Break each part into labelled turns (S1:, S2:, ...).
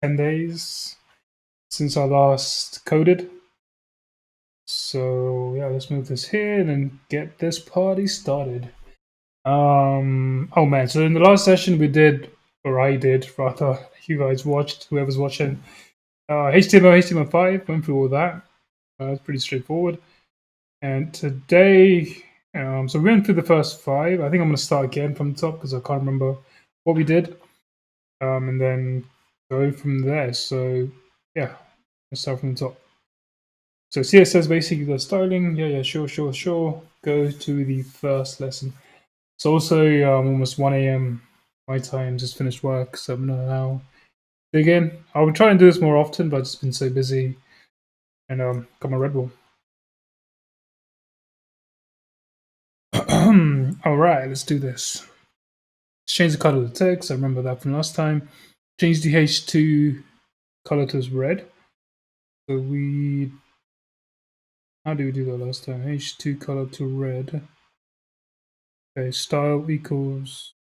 S1: 10 days since I last coded. So yeah, let's move this here and then get this party started. Oh man, so in the last session we did, or I did rather, you guys watched, whoever's watching, HTML, HTML5, went through all that. It's pretty straightforward. And today, so we went through the first 5. I think I'm going to start again from the top because I can't remember what we did. And then go from there. So yeah, let's start from the top. So CSS basically the styling. Yeah, sure. Go to the first lesson. It's also almost 1 a.m. my time. Just finished work, so I'm gonna now dig in. I will try and do this more often, but I've just been so busy and got my Red Bull. All right, let's do this. Let's change the color of the text. I remember that from last time. Change the H2 color to red. So how did we do that last time? H2 color to red. Okay, style equals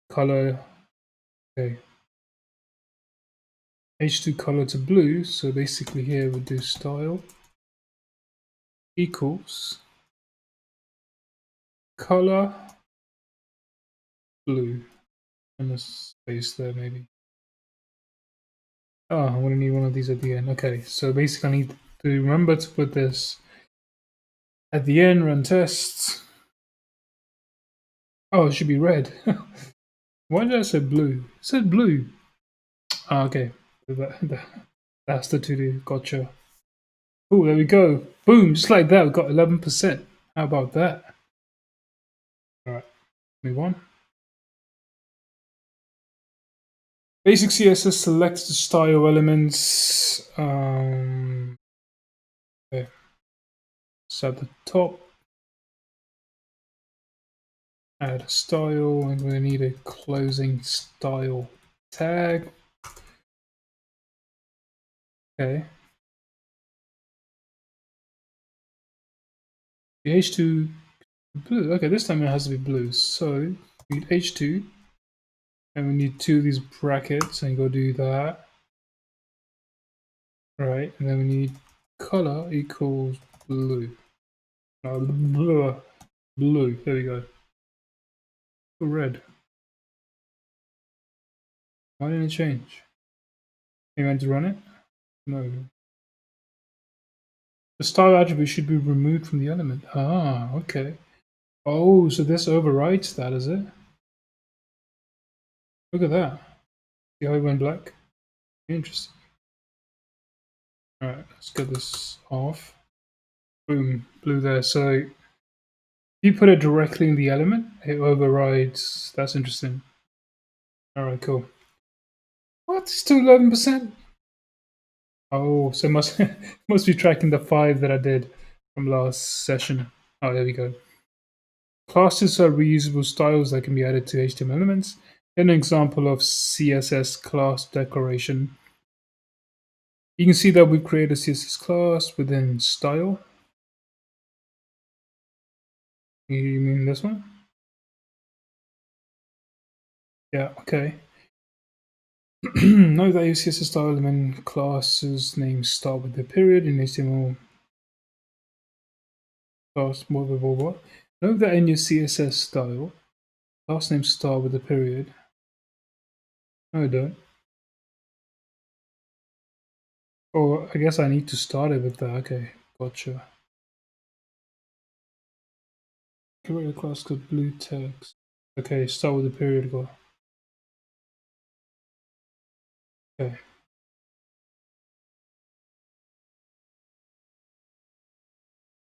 S1: color. Okay. H2 color to blue. So basically here we do style equals color blue. And a space there maybe. Oh, I'm gonna need one of these at the end. Okay, so basically I need to remember to put this at the end, run tests. Oh, it should be red. Why did I say blue? It said blue. Oh, okay. That's the to-do. Gotcha. Oh, there we go. Boom, just like that, we've got 11%. How about that? All right, move on. Basic CSS selects the style elements. Okay. So at the top, add a style, and we need a closing style tag. Okay. The H2 blue. Okay, this time it has to be blue. So we need H2, and we need 2 of these brackets, and go do that. Right, and then we need color equals blue. Blue. There we go. Red. Why didn't it change? You meant to run it? No. The style attribute should be removed from the element. Ah, okay. Oh, so this overrides that, is it? Look at that. See how it went black? Interesting. Alright, let's get this off. Boom, blue there. So if you put it directly in the element, it overrides. That's interesting. Alright, cool. What? Still 11%? Oh, so it must must be tracking the 5 that I did from last session. Oh, there we go. Classes are reusable styles that can be added to HTML elements. An example of CSS class declaration. You can see that we've created a CSS class within style. You mean this one? Yeah, okay. Note that your CSS style element classes names start with the period in HTML class, blah, blah, blah, blah. Note that in your CSS style, class names start with the period. No, I don't. Oh, I guess I need to start it with that. Okay, gotcha. Create a class called blue text. Okay, start with the period. Go. Okay.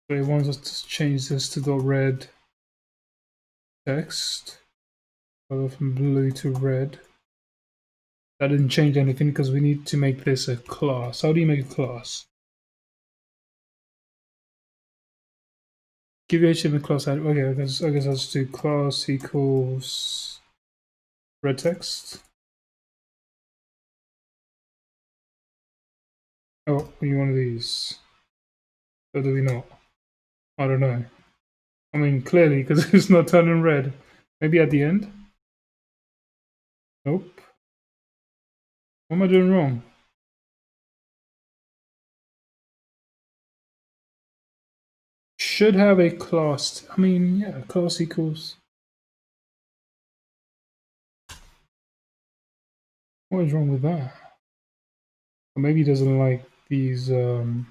S1: So it wants us to change this to the red text. Go from blue to red. That didn't change anything because we need to make this a class. How do you make a class? Give your HTML class. Okay, I guess I'll just do class equals red text. Oh, we need one of these. Or do we not? I don't know. I mean, clearly, because it's not turning red. Maybe at the end? Nope. What am I doing wrong? Should have a class. I mean, yeah, class equals. What is wrong with that? Or maybe he doesn't like these. Maybe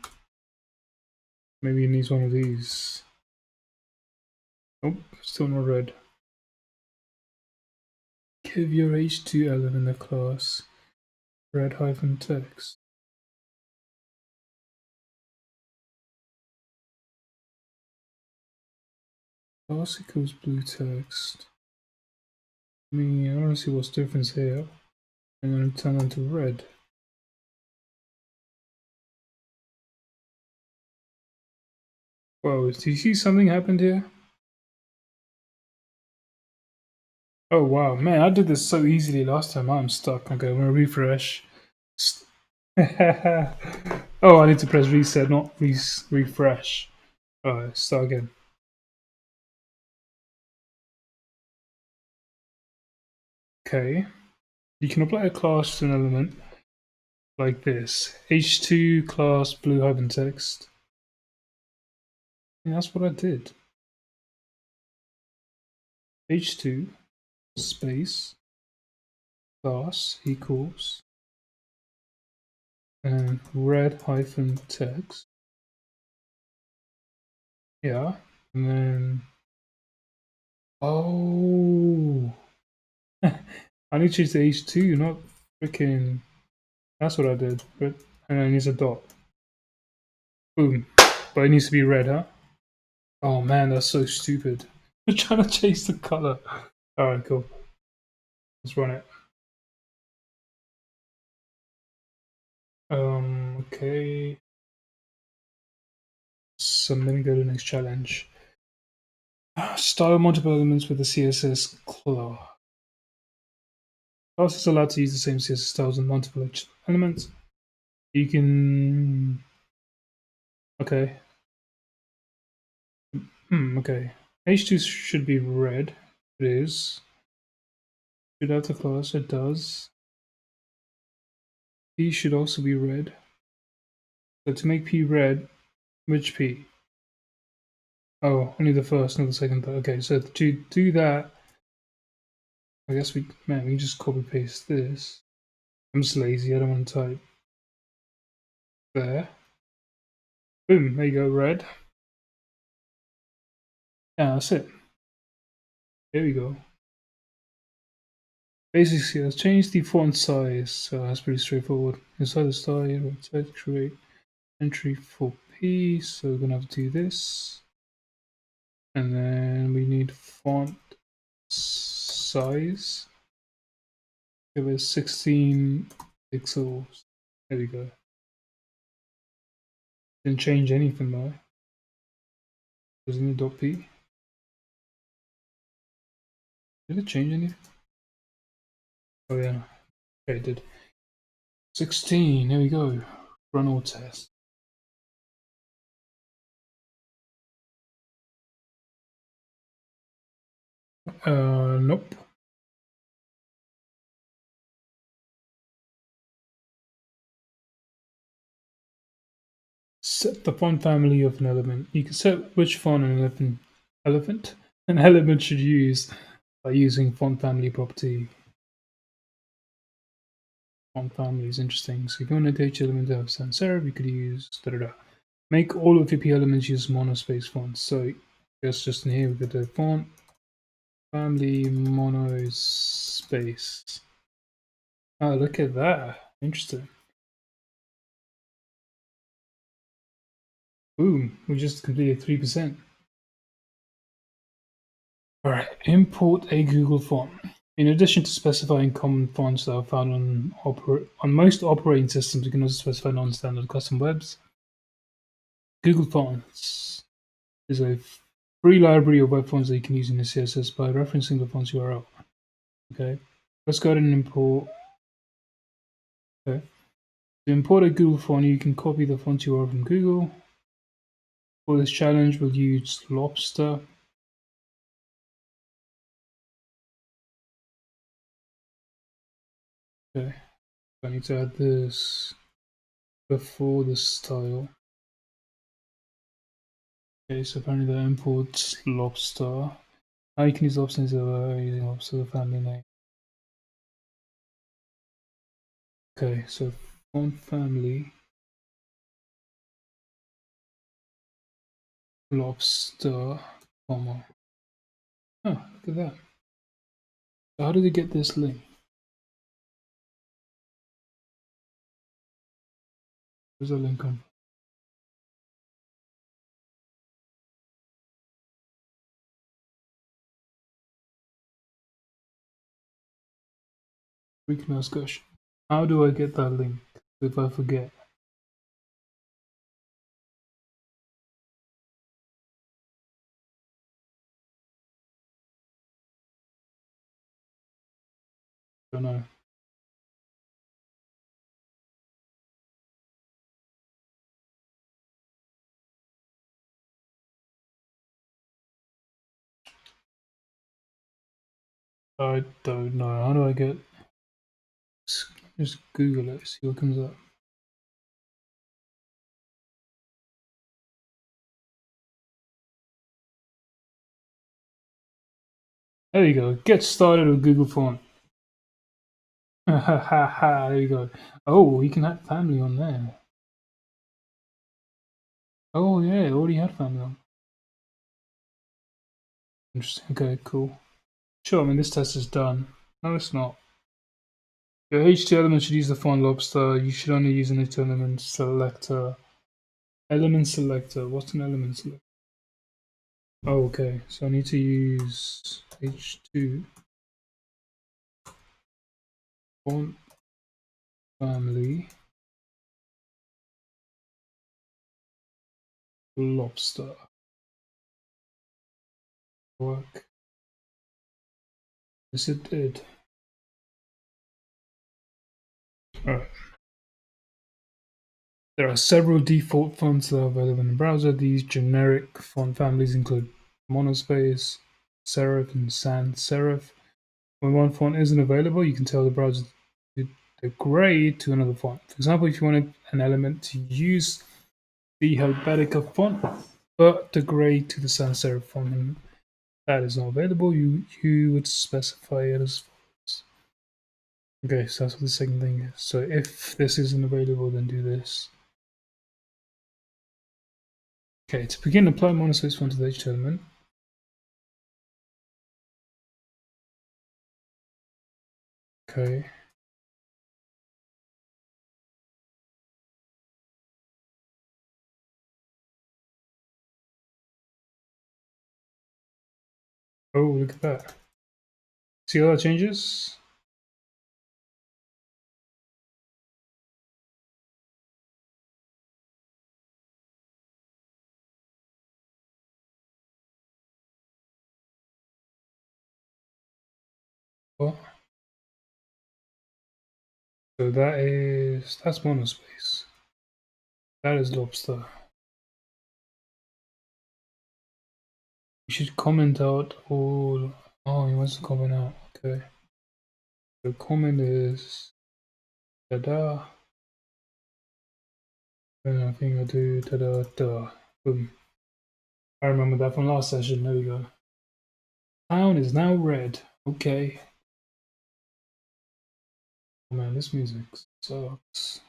S1: he needs one of these. Nope, still not red. Give your h2 element a class red hyphen text. Class equals blue text. I mean, I don't see what's difference here. I'm going to turn them to red. Whoa, do you see something happened here? Oh wow, man, I did this so easily last time. I'm stuck. Okay, I'm gonna refresh. Oh, I need to press reset, not refresh. Alright, start again. Okay, you can apply a class to an element like this. H2 class blue hyphen text. And that's what I did. H2 space class equals and red hyphen text. Yeah, and then oh, I need to change the H2, not freaking. That's what I did. But and then it's a dot. Boom. But it needs to be red, huh? Oh man, that's so stupid. I'm trying to change the color. Alright, cool. Let's run it. Okay. Submit, go to the next challenge. Style multiple elements with the CSS class. Class is allowed to use the same CSS styles on multiple elements. You can. Okay. Okay. H2 should be red. It is. Should have the class. It does. P should also be red. So to make P red, which P? Oh, only the first, not the second. Okay, so to do that, I guess we can just copy paste this. I'm just lazy. I don't want to type there. Boom. There you go. Red. Yeah, that's it. There we go. Basically, let's change the font size. So that's pretty straightforward. Inside the style, we'll try to create entry for P. So we're gonna have to do this, and then we need font size. Give it 16 pixels. There we go. Didn't change anything though. Doesn't need .p. Did it change anything? Oh yeah. Okay, it did. 16. There we go. Run all tests. Nope. Set the font family of an element. You can set which font an element should use by using font family property. Font family is interesting. So if you want to date element to have sans serif, you could use Make all of your P elements use monospace fonts. So I guess just in here we could do font family monospace. Oh, look at that. Interesting. Boom. We just completed 3%. Alright, import a Google font. In addition to specifying common fonts that are found on most operating systems, you can also specify non-standard custom webs. Google Fonts is a free library of web fonts that you can use in the CSS by referencing the font's URL. Okay, let's go ahead and import. Okay, to import a Google font, you can copy the font URL from Google. For this challenge, we'll use Lobster. Okay. I need to add this before the style. Okay, so apparently that imports lobster. Now you can use lobster instead of using lobster the family name. Okay, so font family lobster, comma. Oh, look at that. So how did it get this link? Where's the link on? We can ask question. How do I get that link if I forget? Don't know. I don't know. How do I get? Just Google it. See what comes up. There you go. Get started with Google Font. There you go. Oh, we can add family on there. Oh yeah, it already had family on. Interesting. Okay, cool. Sure, I mean this test is done. No, it's not. Your H2 element should use the font lobster. You should only use an H2 element selector. Element selector. What's an element selector? Oh, okay. So I need to use H2 font family lobster. Work. Yes, it did. Alright. There are several default fonts that are available in the browser. These generic font families include monospace, serif, and sans serif. When one font isn't available, you can tell the browser to degrade to another font. For example, if you wanted an element to use the Helvetica font, but degrade to the sans serif font, and that is not available, you would specify it as follows. Okay, so that's what the second thing is. So if this isn't available, then do this. Okay, to begin, apply monospace font to the H element. Okay. Oh, look at that. See how that changes? What? So that's monospace. That is lobster. You should comment out all. Oh, he wants to comment out. Okay. The comment is ta-da. And I think I do ta-da da. Boom. I remember that from last session. There we go. Town is now red. Okay. Oh man, this music sucks.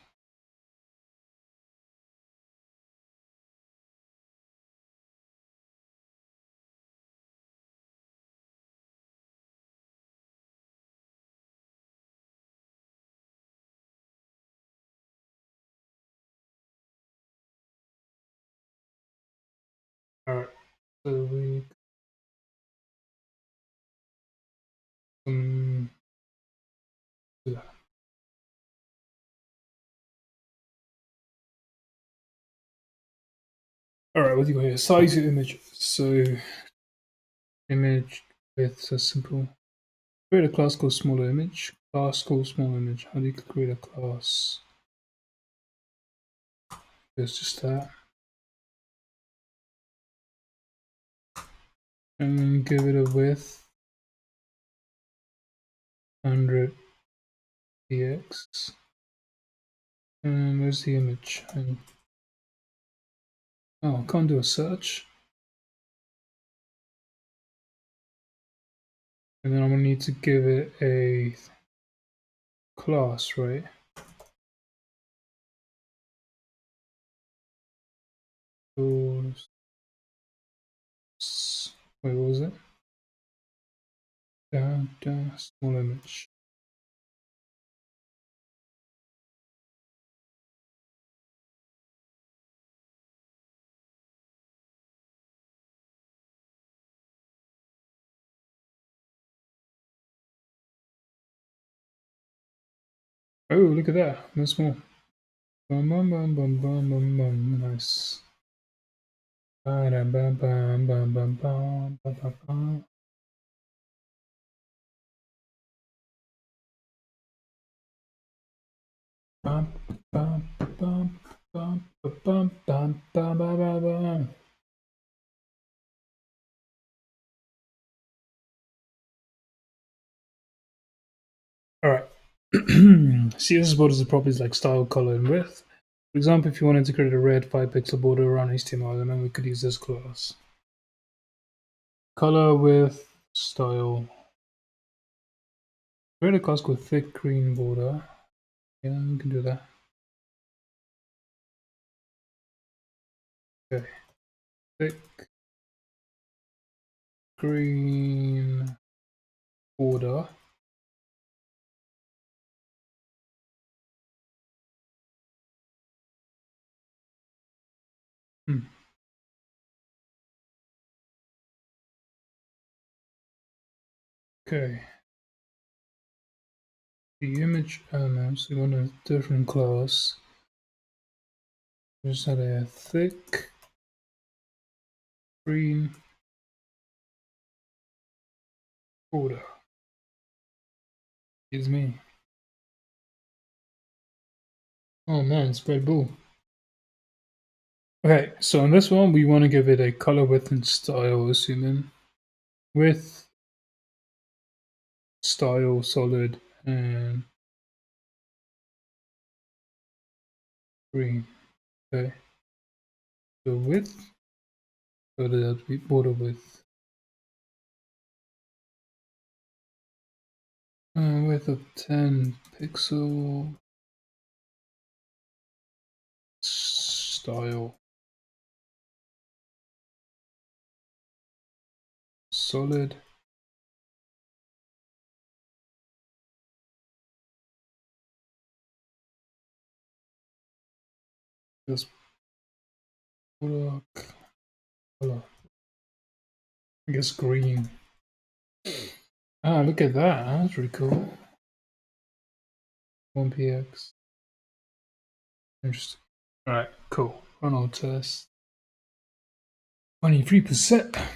S1: Alright. So we yeah. Alright, what do you got here? Size your image. So image width, so simple. Create a class called smaller image. Class called small image. How do you create a class? There's just that. And then give it a width 100 px. Where's the image? Oh, I can't do a search. And then I'm gonna need to give it a class, right? Wait, what was it? Small image. Oh, look at that. That's small. Bum, bum, bum, bum, bum, bum, bum. Nice. Bum, bum, bum, bum, bum, bum, bum, bum. Bum, bum, bum, bum, bum, bum, bum, bum, bum. All right. CSS borders are properties like style, color, and width. For example, if you wanted to create a red 5-pixel border around HTML element, we could use this class. Color, width, style. Create a class called thick green border. Yeah, we can do that. Okay. Thick green border. Okay. The image elements, we want a different class. Just had a thick green border. Excuse me. Oh man, it's Red Bull. Okay, so in this one, we want to give it a color, width, and style, assuming. Width, style, solid, and green. Okay. So width, so that would be border width. Width of 10 pixel. Style. Solid. Just color. Color. I guess green. Ah, look at that. That's really cool. 1px. Interesting. Alright, cool. Run our test. 23%.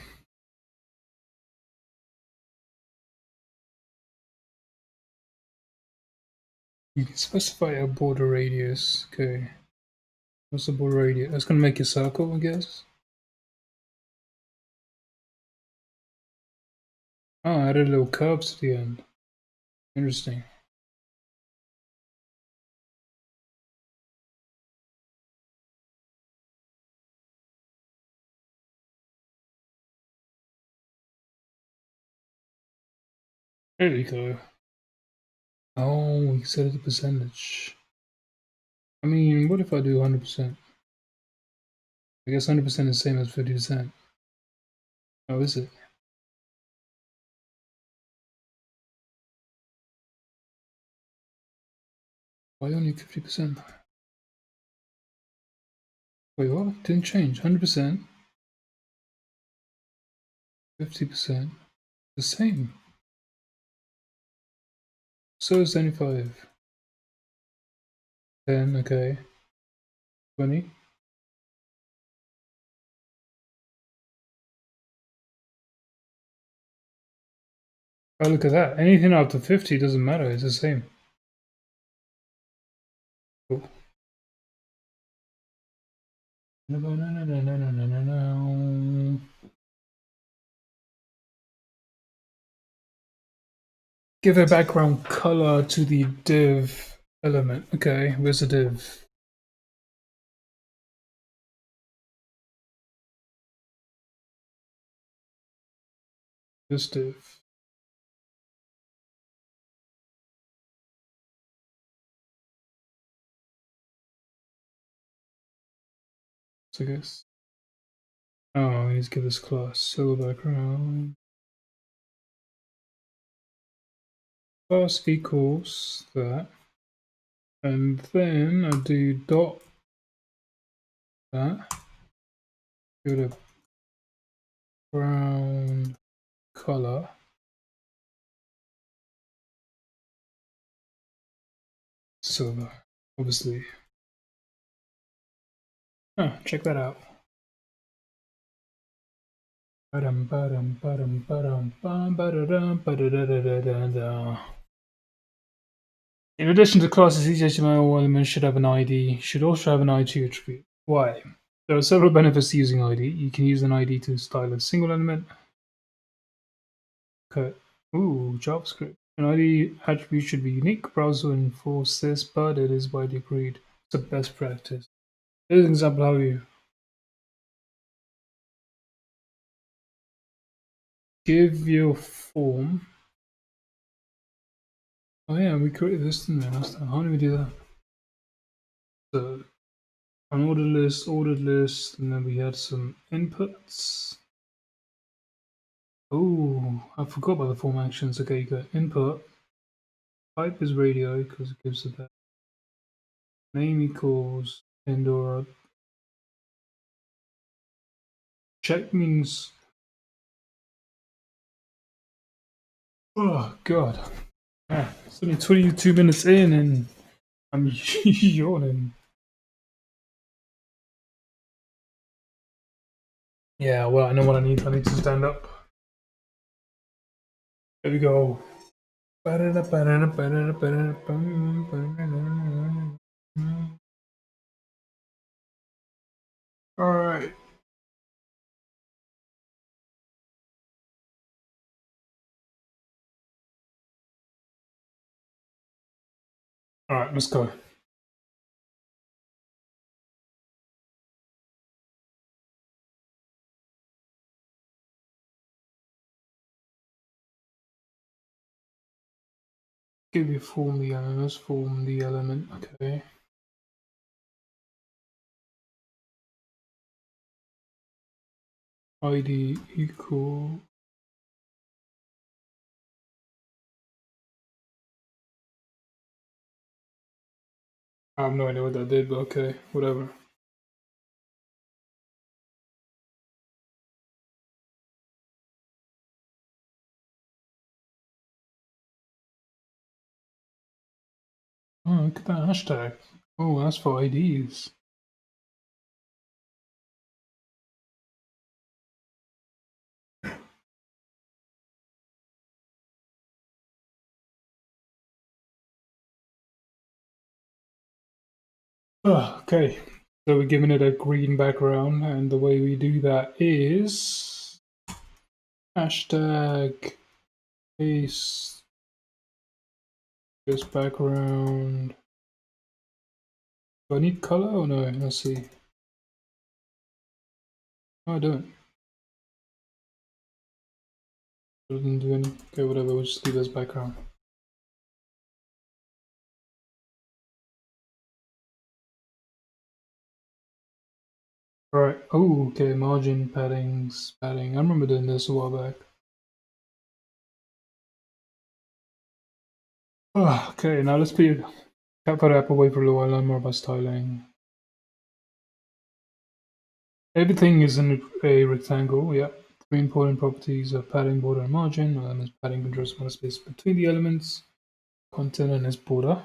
S1: You can specify a border radius. Okay. What's the border radius? That's gonna make a circle, I guess. Oh, I added little curves to the end. Interesting. There we go. Oh, we set it the percentage. I mean, what if I do 100%? I guess 100% is the same as 50%. Oh, is it? Why only 50%? Wait, what? Didn't change. 100%, 50%. The same. So is 75. 10, okay. 20. Oh, look at that. Anything up to 50 doesn't matter. It's the same. Cool. No, no, no, no, no, no, no, no, no. Give a background color to the div element. Okay, where's the div? This div. So I guess. Oh, we need to give this class silver background. Class equals that. And then I do dot that. Go to brown color. Silver, obviously. Oh, check that out. In addition to classes, each HTML element should have an ID, should also have an ID attribute. Why? There are several benefits to using ID. You can use an ID to style a single element. Okay. Ooh, JavaScript. An ID attribute should be unique. Browser enforce this, but it is widely agreed. It's a best practice. Here's an example how you give your form. Oh yeah, we created this thing last time. How do we do that? So an ordered list, and then we had some inputs. Oh, I forgot about the form actions. Okay, you got input. Type is radio because it gives it that. Name equals Pandora. Check means. Oh god. Yeah, it's only 22 minutes in and I'm yawning. Yeah, well, I know what I need. I need to stand up. There we go. Alright. Alright, let's go. Give you form the element. Let's form the element. Okay. ID equal. I have no idea what that did, but okay, whatever. Oh, look at that hashtag. Oh, that's for IDs. Oh, okay, so we're giving it a green background, and the way we do that is hashtag paste this background. Do I need color or no? Let's see. No, I don't. It doesn't do any. Okay, whatever. We'll just leave this background. Right. Oh, okay. Margin paddings, padding. I remember doing this a while back. Oh, okay, now let's put cat photo app away for a little while. Learn more about styling. Everything is in a rectangle. Yeah. Three important properties are padding, border, and margin. Elements padding controls amount of space between the elements. Content and its border.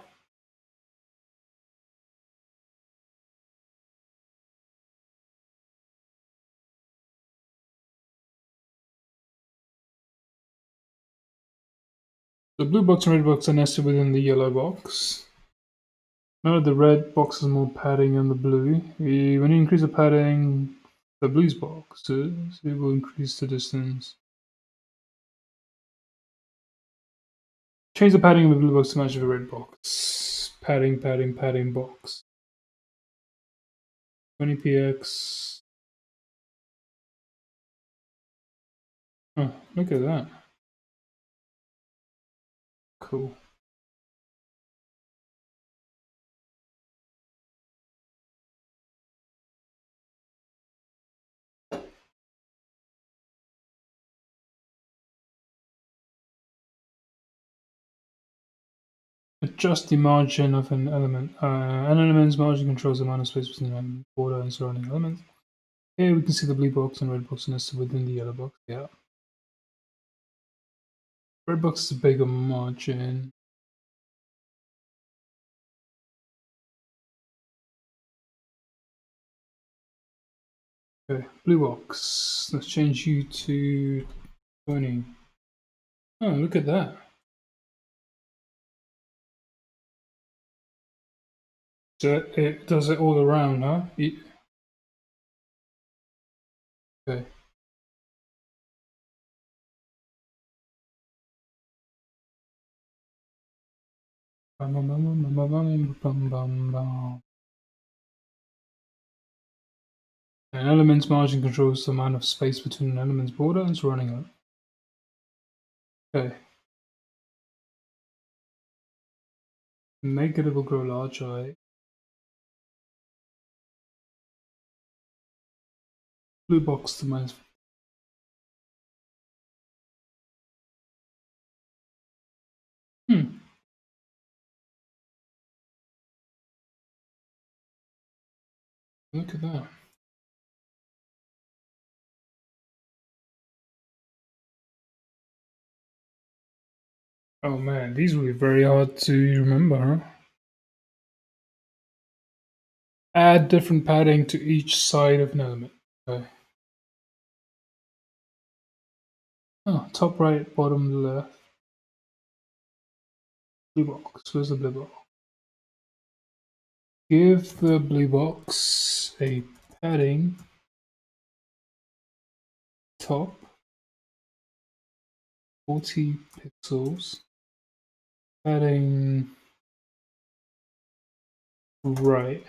S1: The blue box and red box are nested within the yellow box. Now the red box has more padding than the blue. When you increase the padding, the blue's box, so it will increase the distance. Change the padding of the blue box to match the red box. padding box. 20px. Oh, look at that. Cool. Adjust the margin of an element. An element's margin controls the amount of space between the element border and surrounding elements. Here we can see the blue box and red box nested within the yellow box. Yeah. Red box is a bigger margin. Okay, blue box. Let's change you to 20. Oh, look at that. So it does it all around, huh? Okay. An element's margin controls the amount of space between an element's border and surrounding it. Okay. Negative will grow larger. Blue box to minus. Look at that. Oh man, these will be very hard to remember, huh? Add different padding to each side of an element. Okay. Oh, top right, bottom left. Blue box. Where's the blue box? Give the blue box a padding top 40 pixels. Padding right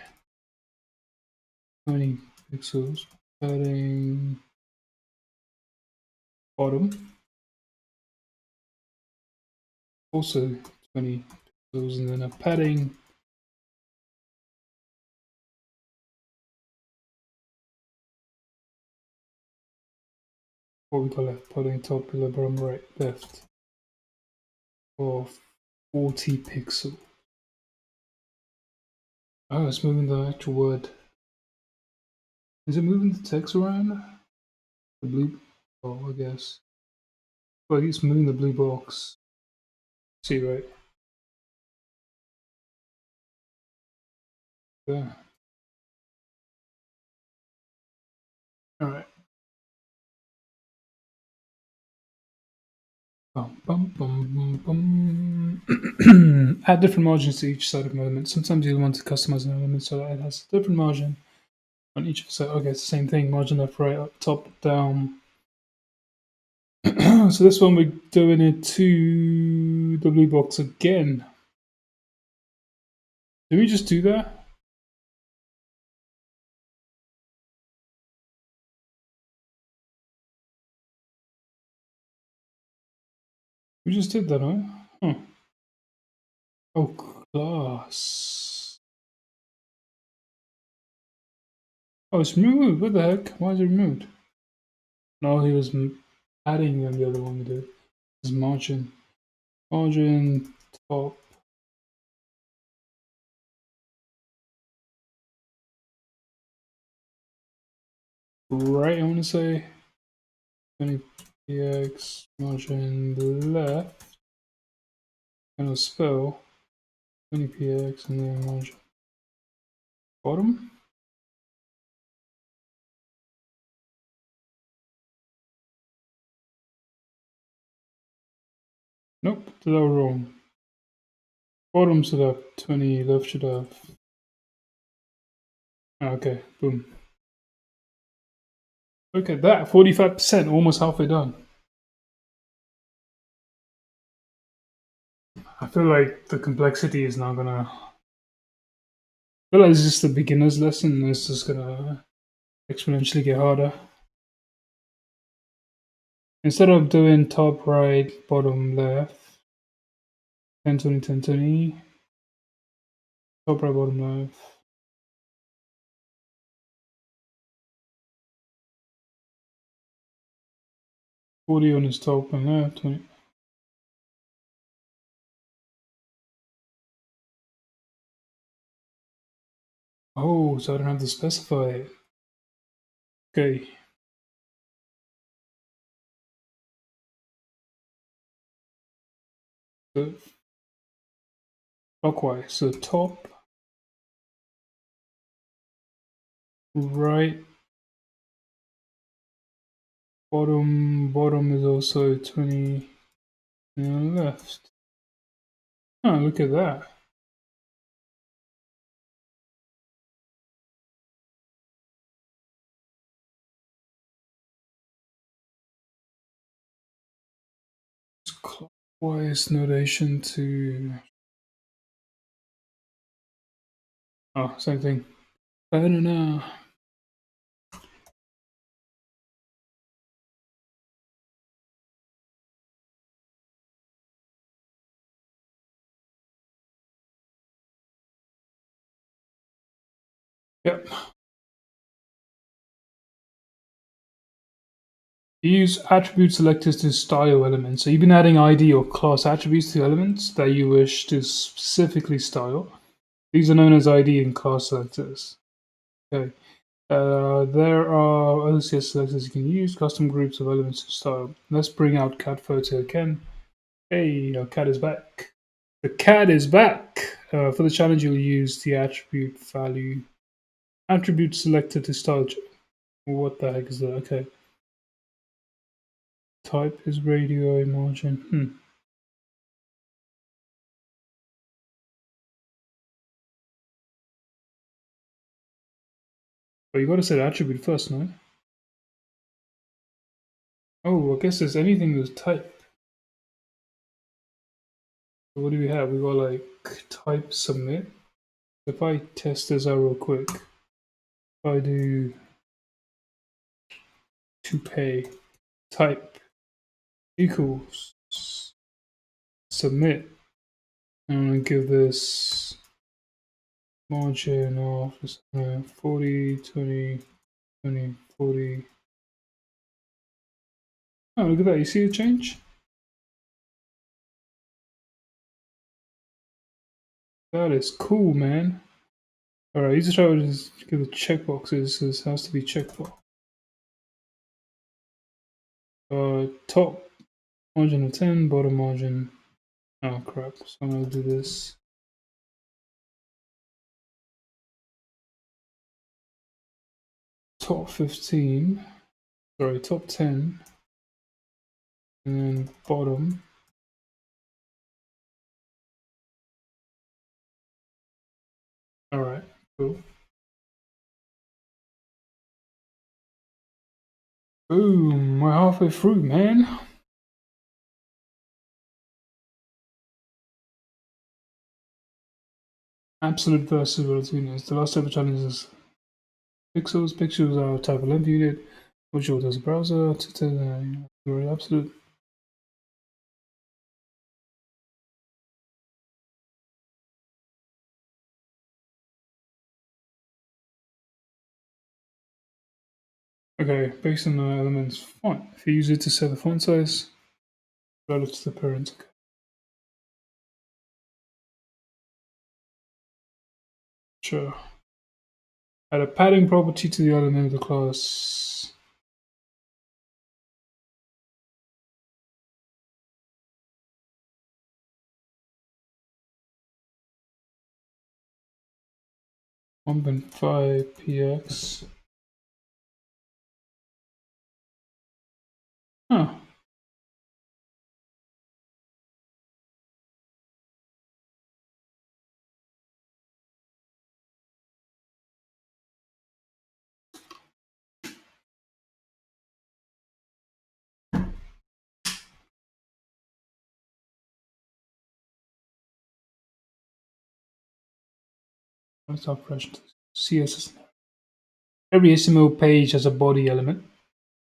S1: 20 pixels. Padding bottom also 20 pixels, and then a padding what we call it, padding top below bottom right left of 40 pixels. Oh, it's moving the actual word. Is it moving the text around? The blue, oh, I guess. Well, it's moving the blue box. See, right? Yeah. All right. Add different margins to each side of an element. Sometimes you want to customize an element so that it has a different margin on each side. Okay, it's the same thing. Margin left, right, up, top, down. So this one we're doing it to the blue box again. Did we just do that? We just did that, huh? Huh. Oh, class. Oh, it's removed. What the heck? Why is it removed? No, he was adding them the other one we did. This margin. Margin, top. Right, I want to say 20px margin left. And a spell 20px and then margin bottom. Nope, did that wrong. Bottom should have 20, left should have. Okay, boom. Look at that, 45%, almost halfway done. I feel like the complexity is now gonna feel like it's just a beginner's lesson. It's just gonna exponentially get harder. Instead of doing top right, bottom left, 1020, 1020, top right, bottom left, 40 on his top and left, 20. Oh, so I don't have to specify it. Okay. So clockwise. So top, right, bottom is also 20 and left. Oh, look at that. It's clockwise notation to. Oh, same thing. I don't know. Yep. Use attribute selectors to style elements. So you've been adding ID or class attributes to elements that you wish to specifically style. These are known as ID and class selectors. Okay. There are other CSS selectors you can use, custom groups of elements to style. Let's bring out cat photo again. Hey, our cat is back. The cat is back. For the challenge, you'll use the attribute selector to style. What the heck is that? Okay. Type is radio margin. But you gotta set attribute first, no? Oh, I guess there's anything with type. So what do we have? We got like type submit. If I test this out real quick, if I do to pay type equals submit, I'm gonna give this margin of 40, 20, 20, 40. Oh, look at that. You see the change? That is cool, man. Alright, you just try to just give the checkboxes. This has to be checkbox. Top margin of 10, bottom margin. Oh crap. So I'm gonna do this. Top 15. Sorry, top 10. And then bottom. Alright, cool. Boom, we're halfway through, man. Absolute versatility. The last type of challenge is pixels. Pixels are a type of length unit, which does a browser. Absolute. Okay, based on the element's font. If you use it to set the font size relative to the parent. Okay. Sure. Add a padding property to the element of the class. (1.5 px). Huh. Let's start fresh. CSS. Every HTML page has a body element.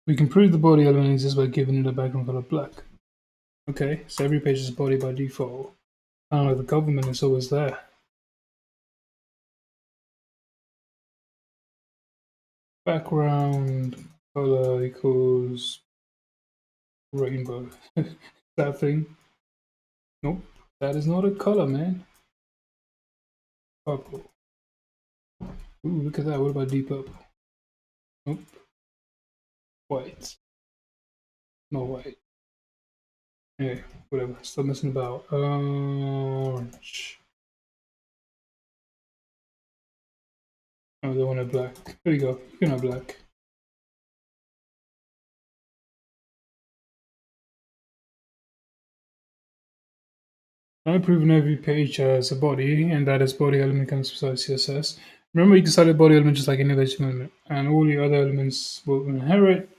S1: We can prove the body element exists by giving it a background color black. Okay, so every page is body by default. I don't know, the government is always there. Background color equals rainbow. That thing? Nope. That is not a color, man. Purple. Ooh, look at that. What about deep purple? Nope. White. No white. Anyway, whatever. Stop messing about. Orange. Oh, they want a black. There you go. You can have black. I've proven every page has a body, and that is body element comes beside CSS. Remember, you can start a body element just like any other element, and all the other elements will inherit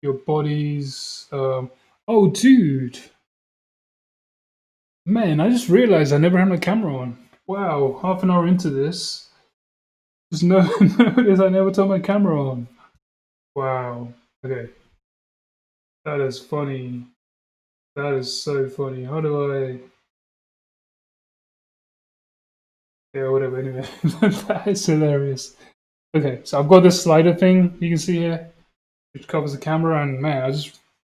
S1: your bodies. Oh, dude, man, I just realized I never had my camera on. Wow, half an hour into this, just notice I never turned my camera on. Wow. Okay, that is funny. That is so funny. How do I? Yeah, whatever. Anyway, that is hilarious. Okay, so I've got this slider thing you can see here, which covers the camera, and man, I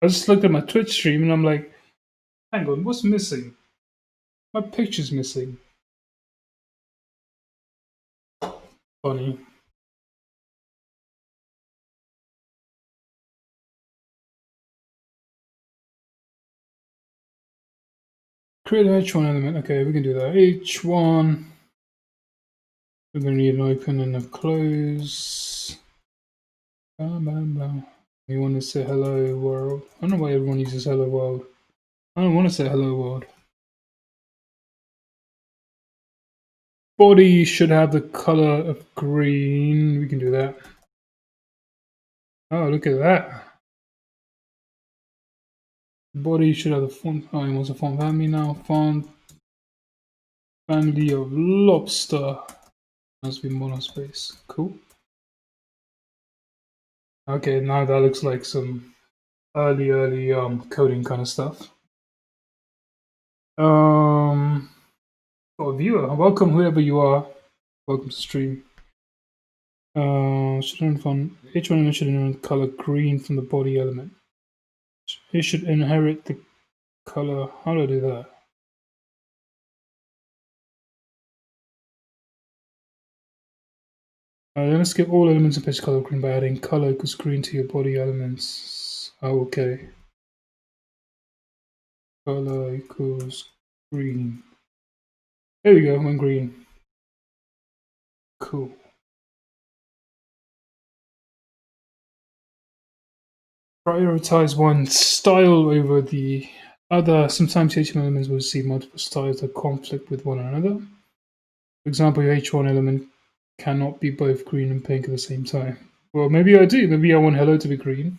S1: just looked at my Twitch stream and I'm like, hang on, what's missing? My picture's missing. Funny. Create an H1 element. Okay, we can do that. H1. We're gonna need an open and a close. Bam, bam, bam. We want to say hello world. I don't know why everyone uses hello world. I don't want to say hello world. Body should have the color of green. We can do that. Oh, look at that. Body should have the font. Oh, he wants a font family now. Font family of lobster. Must be monospace. Cool. Okay, now that looks like some early coding kind of stuff. Oh, viewer, welcome whoever you are. Welcome to stream. Should font H1 element should inherit color green from the body element. It should inherit the color. How do I do that? Then let's skip all elements of page color green by adding color equals green to your body elements. Oh, okay. Color equals green. There we go, I'm green. Cool. Prioritize one style over the other. Sometimes HTML elements will see multiple styles that conflict with one another. For example, your H1 element cannot be both green and pink at the same time. Well, maybe I do. Maybe I want hello to be green,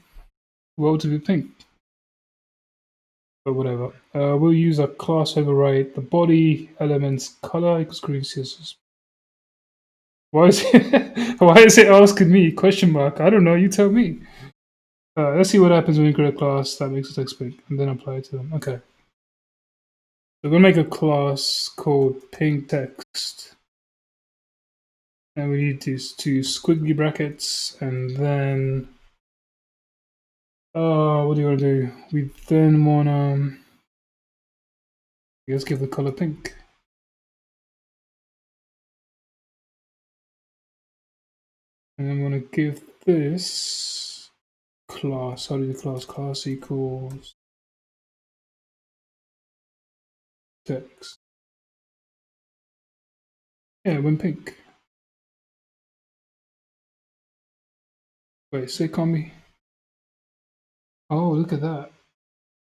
S1: world to be pink. But whatever. We'll use a class override. The body element's color equals green CSS. Why is it? Why is it asking me? Question mark. I don't know. You tell me. Let's see what happens when you create a class that makes a text pink, and then apply it to them. Okay. So we're gonna make a class called pink text, and we need two squiggly brackets, and then what do you want to do? We then want let's give the color pink. And I'm going to give this class, how do you class? Class equals text. Yeah, it went pink. Wait, say combi. Oh, look at that.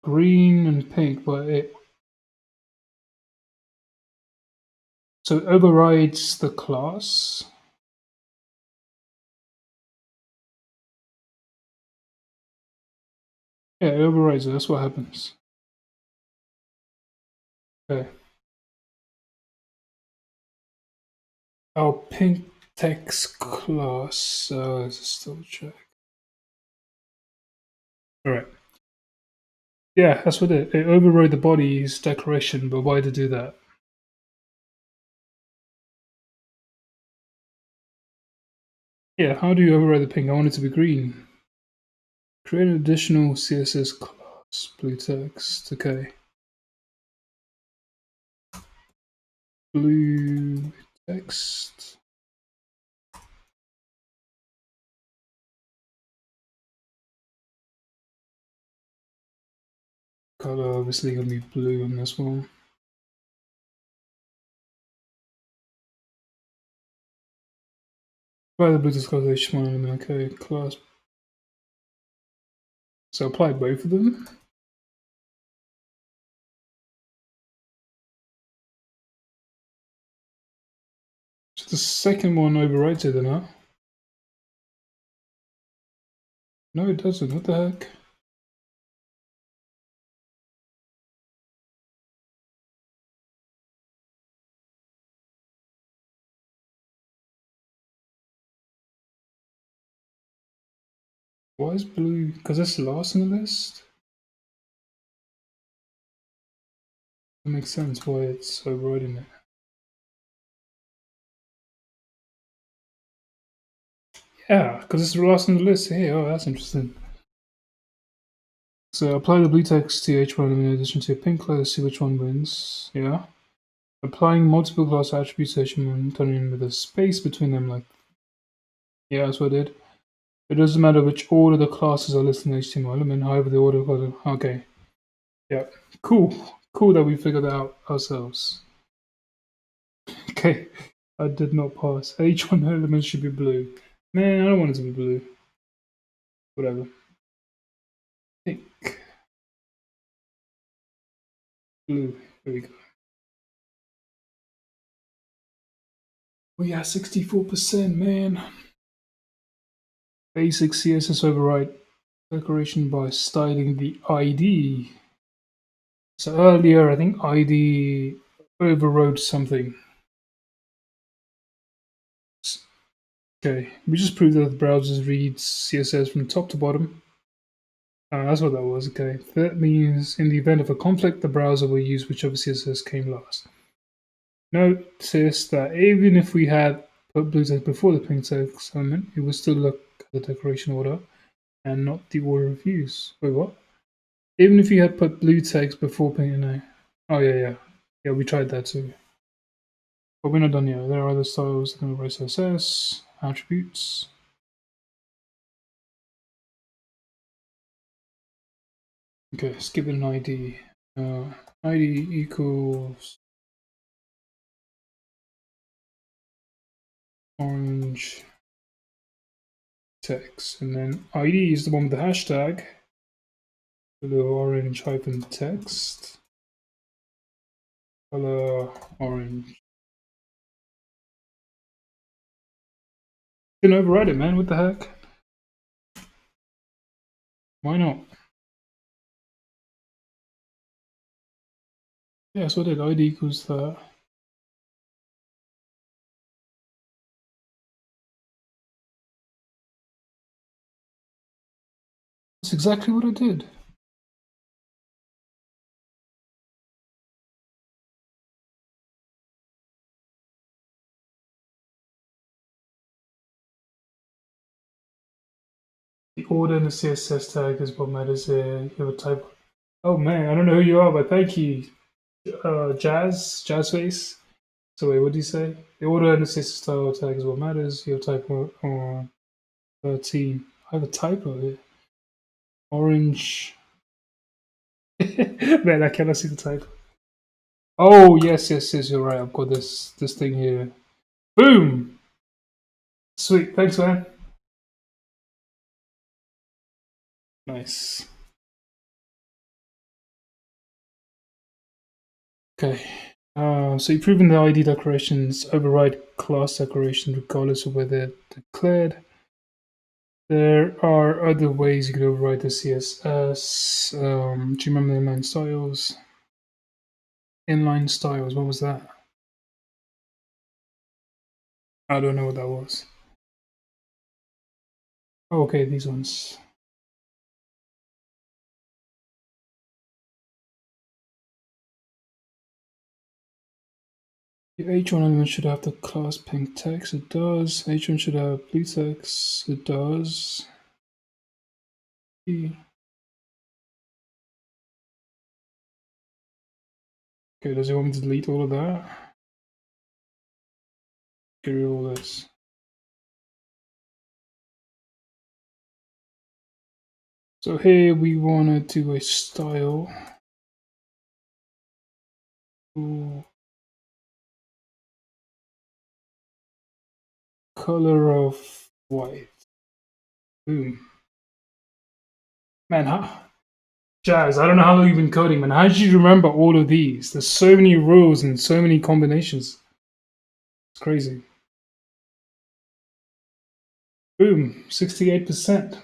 S1: Green and pink, but it so it overrides the class. Yeah, it overrides it. That's what happens. Okay. Oh, pink text class. Let's just double check. All right. Yeah, that's what it overrode the body's declaration, but why did it do that? Yeah, how do you override the pink? I want it to be green. Create an additional CSS class, blue text. Okay. Blue text. Color obviously gonna be blue on this one. Apply the blue text color H1 element. Okay, class. So apply both of them. So the second one overrides it, then, huh? No, it doesn't. What the heck? Why is blue? Because it's last in the list? It makes sense why it's overriding it. Yeah, because it's last on the list here. Oh, that's interesting. So apply the blue text to H1 in addition to a pink color, see which one wins. Yeah. Applying multiple class attributes to H1, turning with a space between them, like, yeah, that's what I did. It doesn't matter which order the classes are listed in the HTML element, however the order goes. Okay. Yeah. Cool. Cool that we figured that out ourselves. Okay. I did not pass. H1 element should be blue. Man, I don't want it to be blue. Whatever. Pink. Blue. There we go. Oh yeah, 64%, man. Basic CSS override decoration by styling the ID. So earlier, I think ID overrode something. Okay, we just proved that the browser reads CSS from top to bottom. That's what that was, okay. That means in the event of a conflict, the browser will use whichever CSS came last. Notice that even if we had put blue text before the pink text element, it would still look at the decoration order and not the order of use. Wait, what? Even if you had put blue text before pink, no. Oh yeah, yeah. Yeah, we tried that too. But we're not done yet. There are other styles that can erase CSS, attributes. Okay, let's give it an ID. ID equals orange text. And then ID is the one with the hashtag. The orange hyphen text. Color orange. Didn't override it, man. What the heck? Why not? Yeah, so I did. ID equals that. That's exactly what I did. The order in the CSS tag is what matters here. You have a type. Oh man, I don't know who you are, but thank you, Jazzface. So wait, what do you say? The order in the CSS style tag is what matters. You have typo on 13. I have a typo here. Orange. Man, I cannot see the typo. Oh yes, yes, yes. You're right. I've got this thing here. Boom. Sweet. Thanks, man. Nice. Okay. So you've proven the ID declarations override class declarations regardless of whether they're declared. There are other ways you could override the CSS. Do you remember the inline styles? Inline styles, what was that? I don't know what that was. Oh, okay, these ones. The H1 element should have the class pink text. It does. H1 should have blue text. It does. Okay, does it want me to delete all of that? Get rid of all this. So here we want to do a style. Ooh. Color of white. Boom. Man, Jazz, I don't know how long you've been coding, man. How did you remember all of these? There's so many rules and so many combinations. It's crazy. Boom, 68%.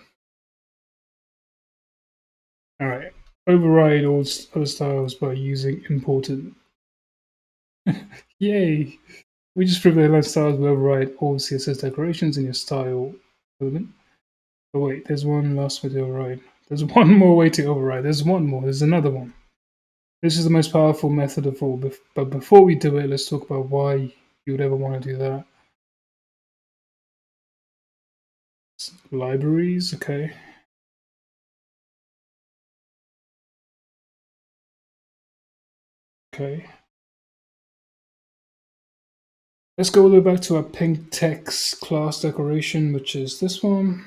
S1: All right. Override all other styles by using important. Yay. We just proved that Inline Styles will override all CSS decorations in your style element. Oh wait, there's one last way to override. There's one more way to override. There's one more. There's another one. This is the most powerful method of all. But before we do it, let's talk about why you would ever want to do that. Libraries, okay. Okay. Let's go all the way back to our pink text class decoration, which is this one.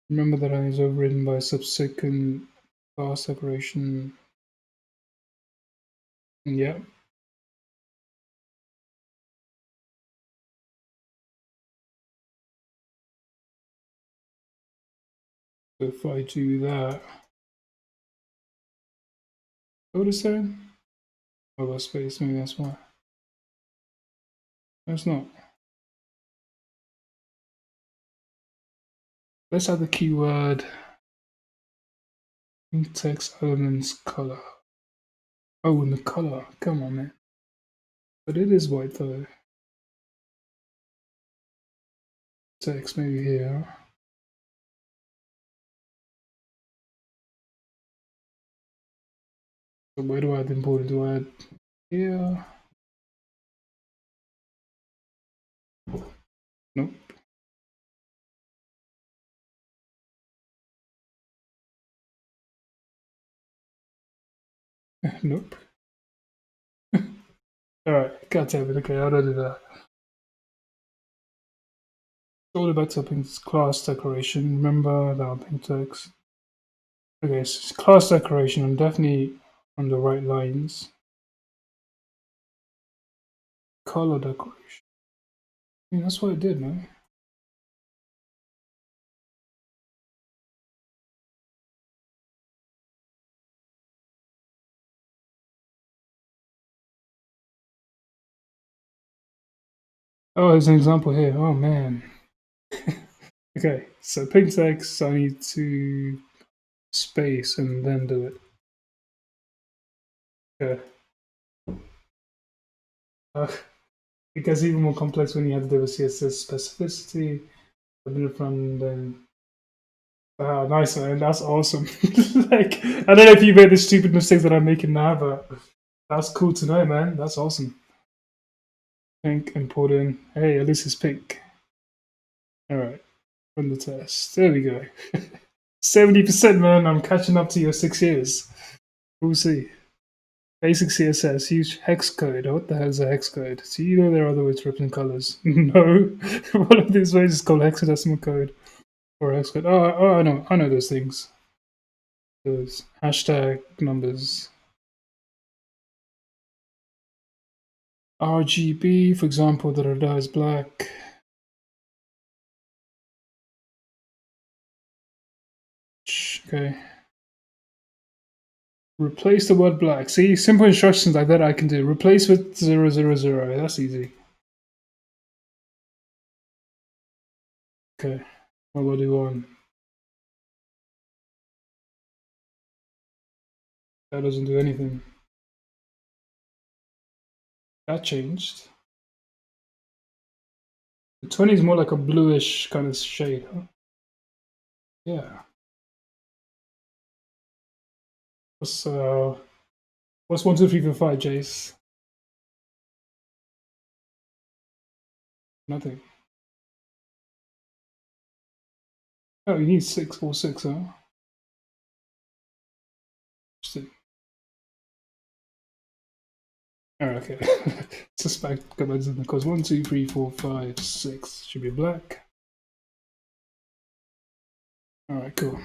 S1: Remember that is overridden by a subsequent class decoration. Yeah. So if I do that, what is that? Oh, space, maybe that's why. No, it's not. Let's add the keyword pink text elements color. Oh, and the color. Come on, man. But it is white though. Text maybe here. So where do I add the important? Do I add here? Nope. Nope. Alright, God damn it. Okay, how do I do that? All about to pink class decoration. Remember that pink text. Okay, so class decoration. I'm definitely on the right lines. Color decoration. I mean, that's what I did, man. Oh, there's an example here. Oh man. Okay, so pink text. I need to space and then do it. Okay. It gets even more complex when you have to do with CSS specificity. The front then. Wow, nice man. That's awesome. Like, I don't know if you made the stupid mistakes that I'm making now, but that's cool to know, man. That's awesome. Pink important. Hey, at least it's pink. All right, run the test. There we go. 70%, man. I'm catching up to your 6 years. We'll see. Basic CSS, use hex code. What the hell is a hex code? So you know there are other ways to represent colors. No. One of these ways is called hexadecimal code or hex code. Oh, I know those things. Those hashtag numbers. RGB, for example, that is black. Okay. Replace the word black. See, simple instructions like that I can do. Replace with 000. That's easy. Okay. What will I do on? That doesn't do anything. That changed. The 20 is more like a bluish kind of shade, huh? Yeah. What's 1, 2, 3, 4, 5, Jace? Nothing. Oh, you need 6 or 6, huh? Interesting. Oh, okay. Suspect comments because 1, 2, 3, 4, 5, 6 should be black. Alright, cool.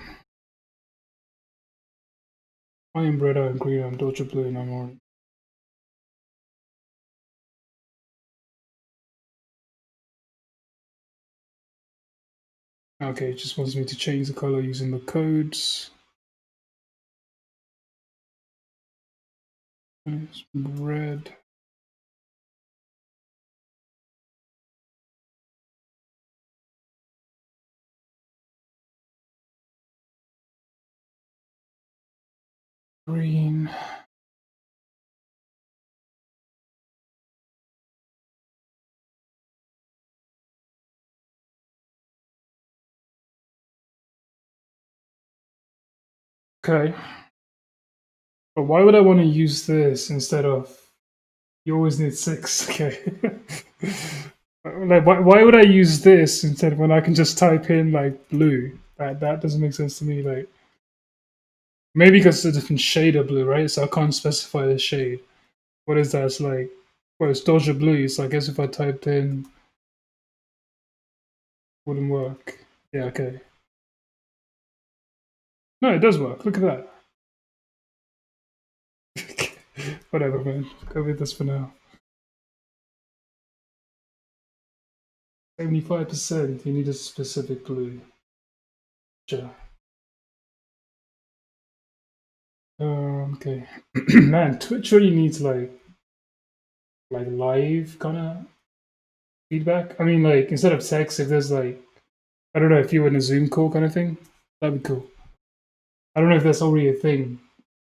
S1: I am red, I'm green, I'm Dodger blue, and I'm orange. Okay, it just wants me to change the color using the codes. It's red. Green. Okay. But why would I want to use this instead of you always need 6? Okay. Like why would I use this instead of when I can just type in like blue? That doesn't make sense to me. Like maybe because it's a different shade of blue, right? So I can't specify the shade. What is that? It's like well it's Dodger blue, so I guess if I typed in wouldn't work. Yeah, okay. No, it does work. Look at that. Whatever, man. Go with this for now. 75%. You need a specific blue. Sure. Okay. Man, Twitch really needs like live kind of feedback. I mean, like instead of text, if there's like I don't know if you were in a Zoom call kind of thing, that'd be cool. I don't know if that's already a thing,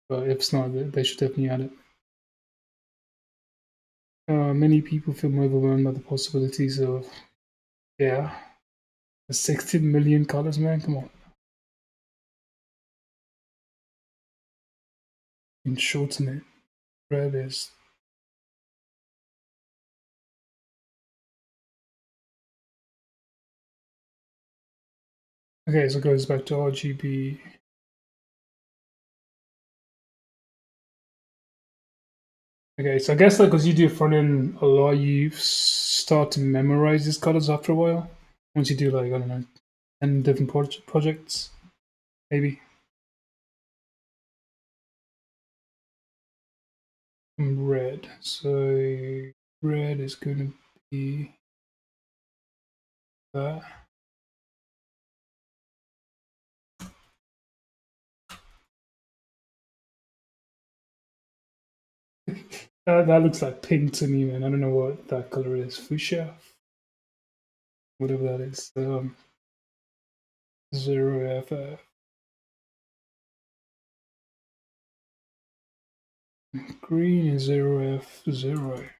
S1: but if it's not, they should definitely add it. Many people feel overwhelmed by the possibilities of yeah, 16 million colors, man. Come on, and shorten it. Red is okay, so it goes back to RGB. Okay, so I guess like because you do front end a lot, you start to memorize these colors after a while. Once you do like I don't know, 10 different projects, maybe. Red. So red is going to be that. That looks like pink to me, man. I don't know what that color is. Fuchsia, whatever that is. 0FF. Green is 0F0.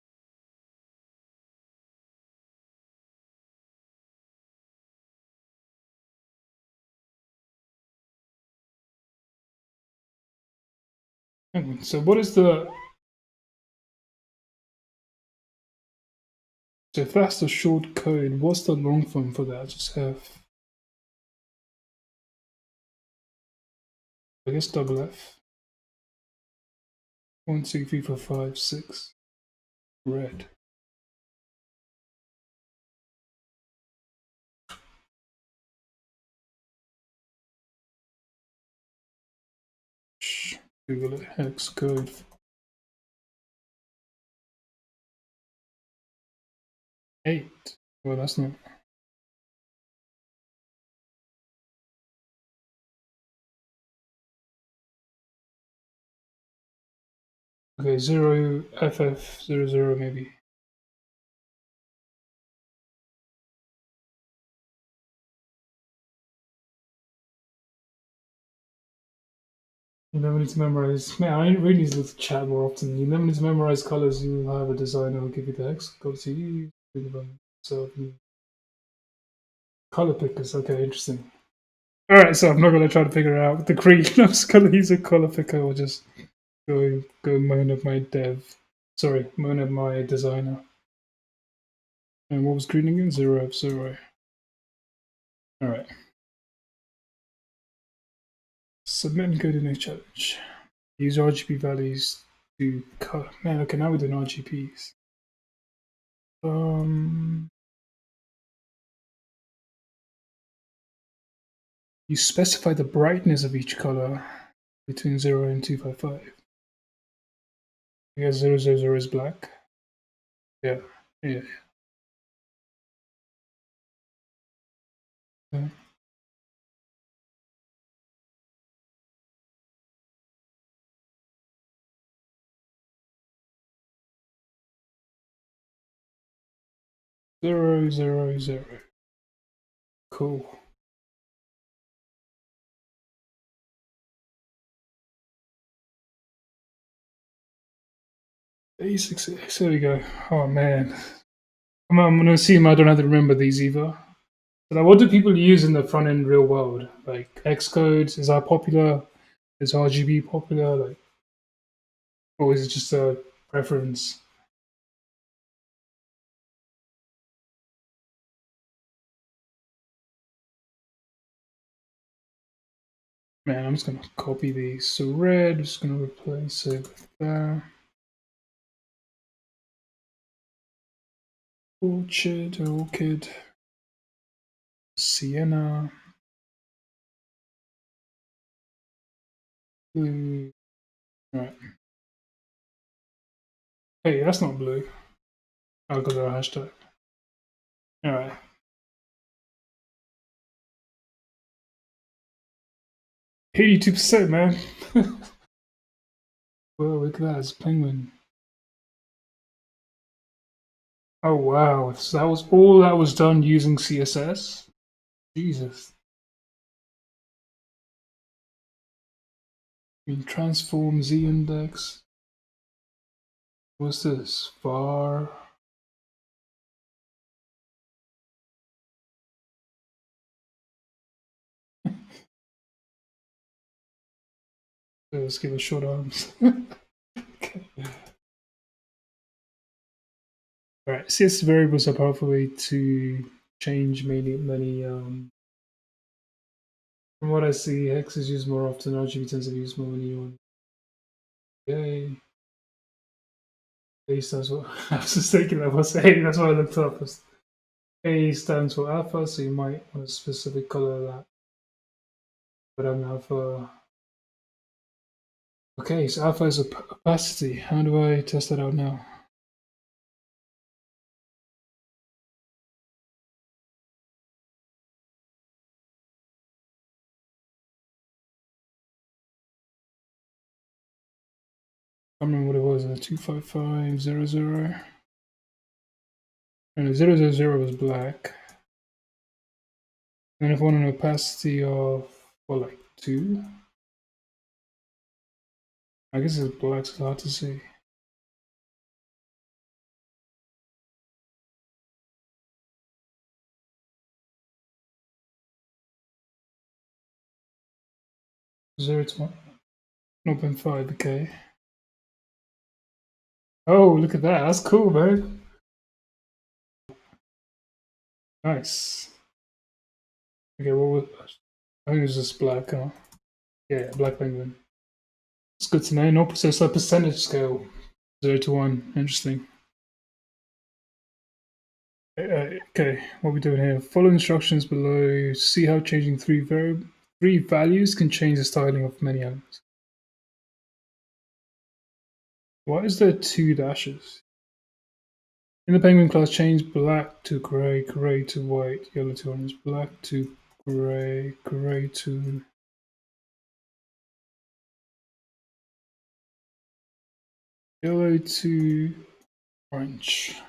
S1: So what is the so if that's the short code, what's the long form for that? Just have I guess double F. 1, 2, 3, 4, 5, 6. Red. Google it. Hex code. 8. Well, that's not. Okay, 0FF00 maybe. You never need to memorize. Man, I really need to look at chat more often. You never need to memorize colors. You will have a designer who will give you the hex code to use. So Color pickers. Okay, interesting. All right, so I'm not gonna try to figure out the green. I'm just gonna use a color picker or just go moan at my dev. Sorry, moan at my designer. And what was green again? 0 0. All right. Submit and go to next challenge. Use RGB values to color. Man, okay, now we're doing RGBs. You specify the brightness of each color between 0 and 255. I guess 000 is black. Yeah, yeah. Okay. 000. Cool. A66. There we go. Oh man, I'm gonna assume I don't have to remember these either. But what do people use in the front end real world? Like Xcode, is that popular? Is RGB popular? Like, or is it just a preference? Man, I'm just gonna copy these. So red, just gonna replace it with that. Orchid, sienna, blue. Right. Hey, that's not blue. I'll go to our hashtag. All right. 82%, man. Whoa, look at that. It's penguin. Oh, wow. So that was all that was done using CSS? Jesus. I mean, transform Z index. What's this? Var. Let's give it short arms. Okay. All right. CSS variables are a powerful way to change many. From what I see, hex is used more often. RGB tends to be used more when you want. Yay. A stands for. I was just thinking that was A. That's why I looked up. A stands for alpha, so you might want a specific color of that. But I'm alpha. Okay, so alpha is opacity. How do I test that out now? I remember what it was. 25500. And 000 was black. And if I want an opacity of, well, like 2, I guess it's black, so it's hard to see. Zero to 0.5, okay. Oh, look at that. That's cool, man. Nice. Okay, what was, I think it was just black, huh? Yeah, black penguin. It's good to know. No, so it's a percentage scale. 0 to 1. Interesting. Okay, what are we doing here? Follow instructions below. See how changing three values can change the styling of many elements. Why is there 2 dashes? In the penguin class, change black to gray to white, yellow to orange, black to gray to yellow to orange.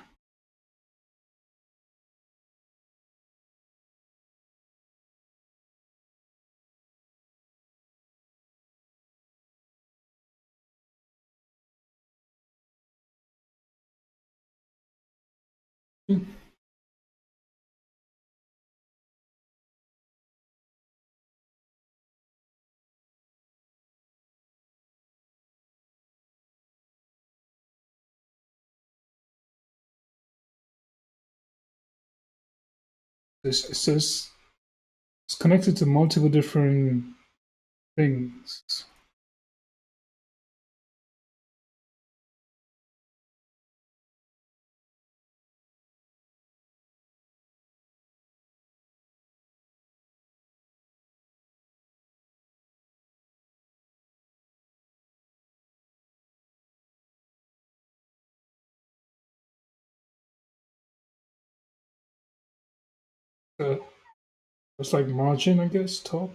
S1: It's connected to multiple different things. So it's like margin, I guess, top.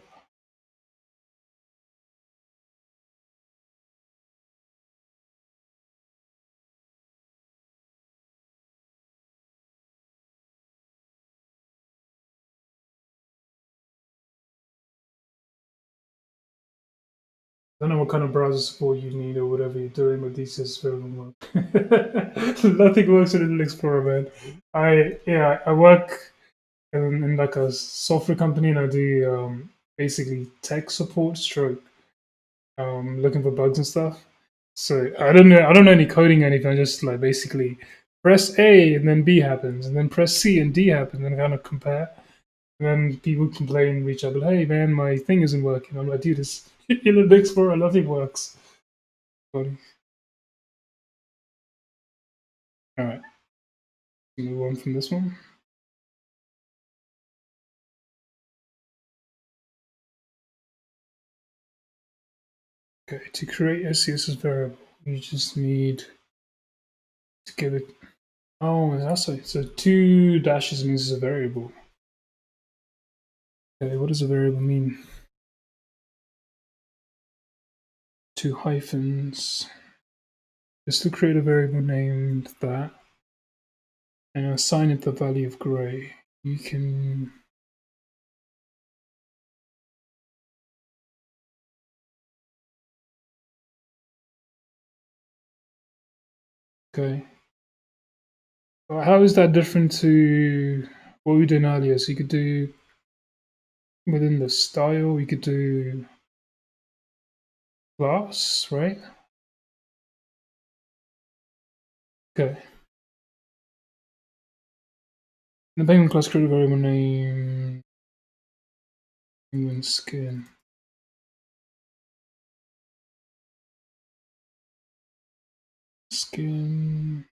S1: I don't know what kind of browser support you need or whatever you're doing, but these just very work. Nothing works with Internet Explorer, man. I work in like a software company and I do basically tech support stroke looking for bugs and stuff. So I don't know any coding or anything. I just like basically press A and then B happens, and then press C and D happens, and kind of compare. And then people complain, reach out, but hey man, my thing isn't working. I'm like, dude, this Internet Explorer, nothing works. Buddy. All right, move on from this one. Okay, to create a CSS variable, you just need to give it. Oh, that's right. So two dashes means it's a variable. Okay, what does a variable mean? Two hyphens. Just to create a variable named that and assign it the value of gray. You can okay. Well, how is that different to what we were doing earlier? So you could do within the style, you could do class, right? Okay. The payment class create a variable name penguin skin. Skin.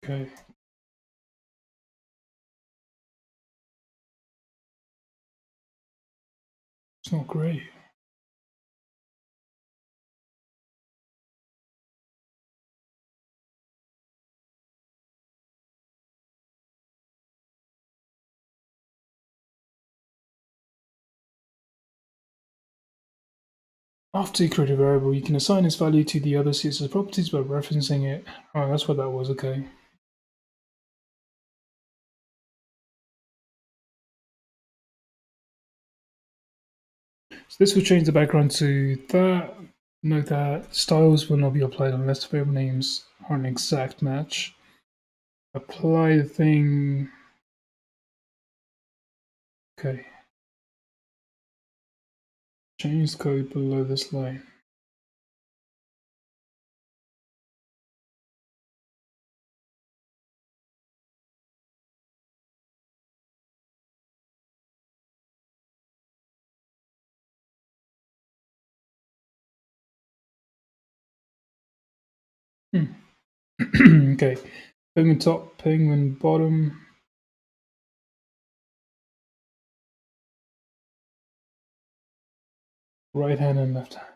S1: Okay. It's not great. After you create a variable, you can assign its value to the other CSS properties by referencing it. Oh, that's what that was, okay. So this will change the background to that. Note that styles will not be applied unless the variable names are an exact match. Apply the thing. Okay. Change the code below this line. Okay. Penguin top, penguin bottom. Right hand and left hand.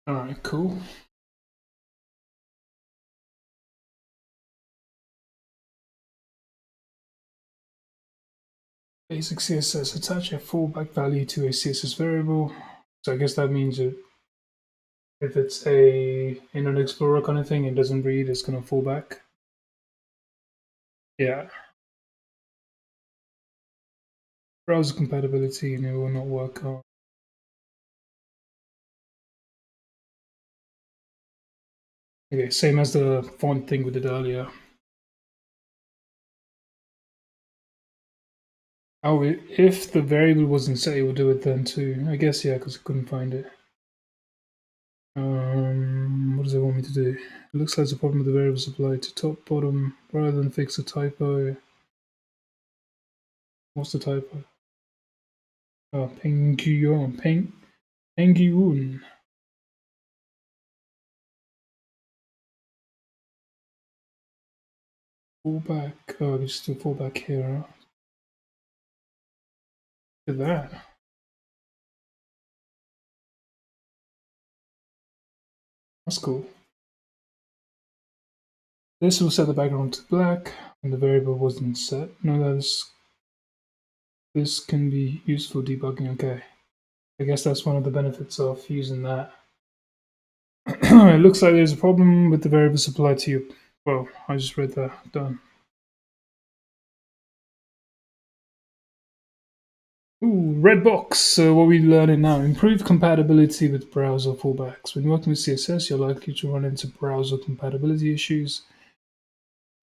S1: Alright, cool. Basic CSS. Attach a fallback value to a CSS variable. So I guess that means that if it's a Internet Explorer kind of thing, it doesn't read, it's gonna fall back. Yeah. Browser compatibility and it will not work on. Okay, same as the font thing we did earlier. Oh, if the variable wasn't set, it would do it then too. I guess, yeah, because I couldn't find it. What does it want me to do? It looks like it's a problem with the variables applied to top, bottom, rather than fix a typo. What's the typo? Oh, penguin. Penguin. Fallback. Oh, I can just do fallback here. Huh? Look at that. That's cool. This will set the background to black, and the variable wasn't set. No, this can be used for debugging. Okay. I guess that's one of the benefits of using that. It looks like there's a problem with the variable supplied to you. Well, I just read that. Done. Ooh, red box. So what we're learning now: improve compatibility with browser fallbacks. When working with CSS, you're likely to run into browser compatibility issues.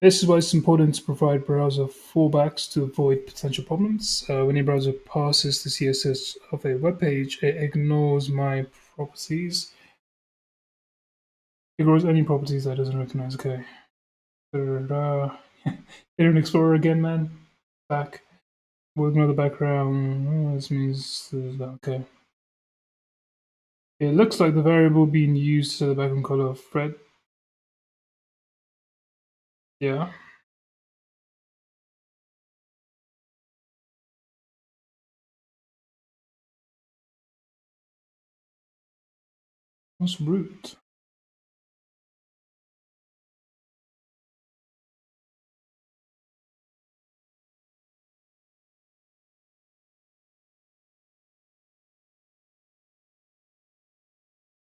S1: This is why it's important to provide browser fallbacks to avoid potential problems. When your browser passes the CSS of a web page, it ignores my properties. Ignores any properties that it doesn't recognize. Okay. Internet Explorer again, man. Back. Working on the background. Oh, this means okay. It looks like the variable being used to the background color of red. Yeah. What's root?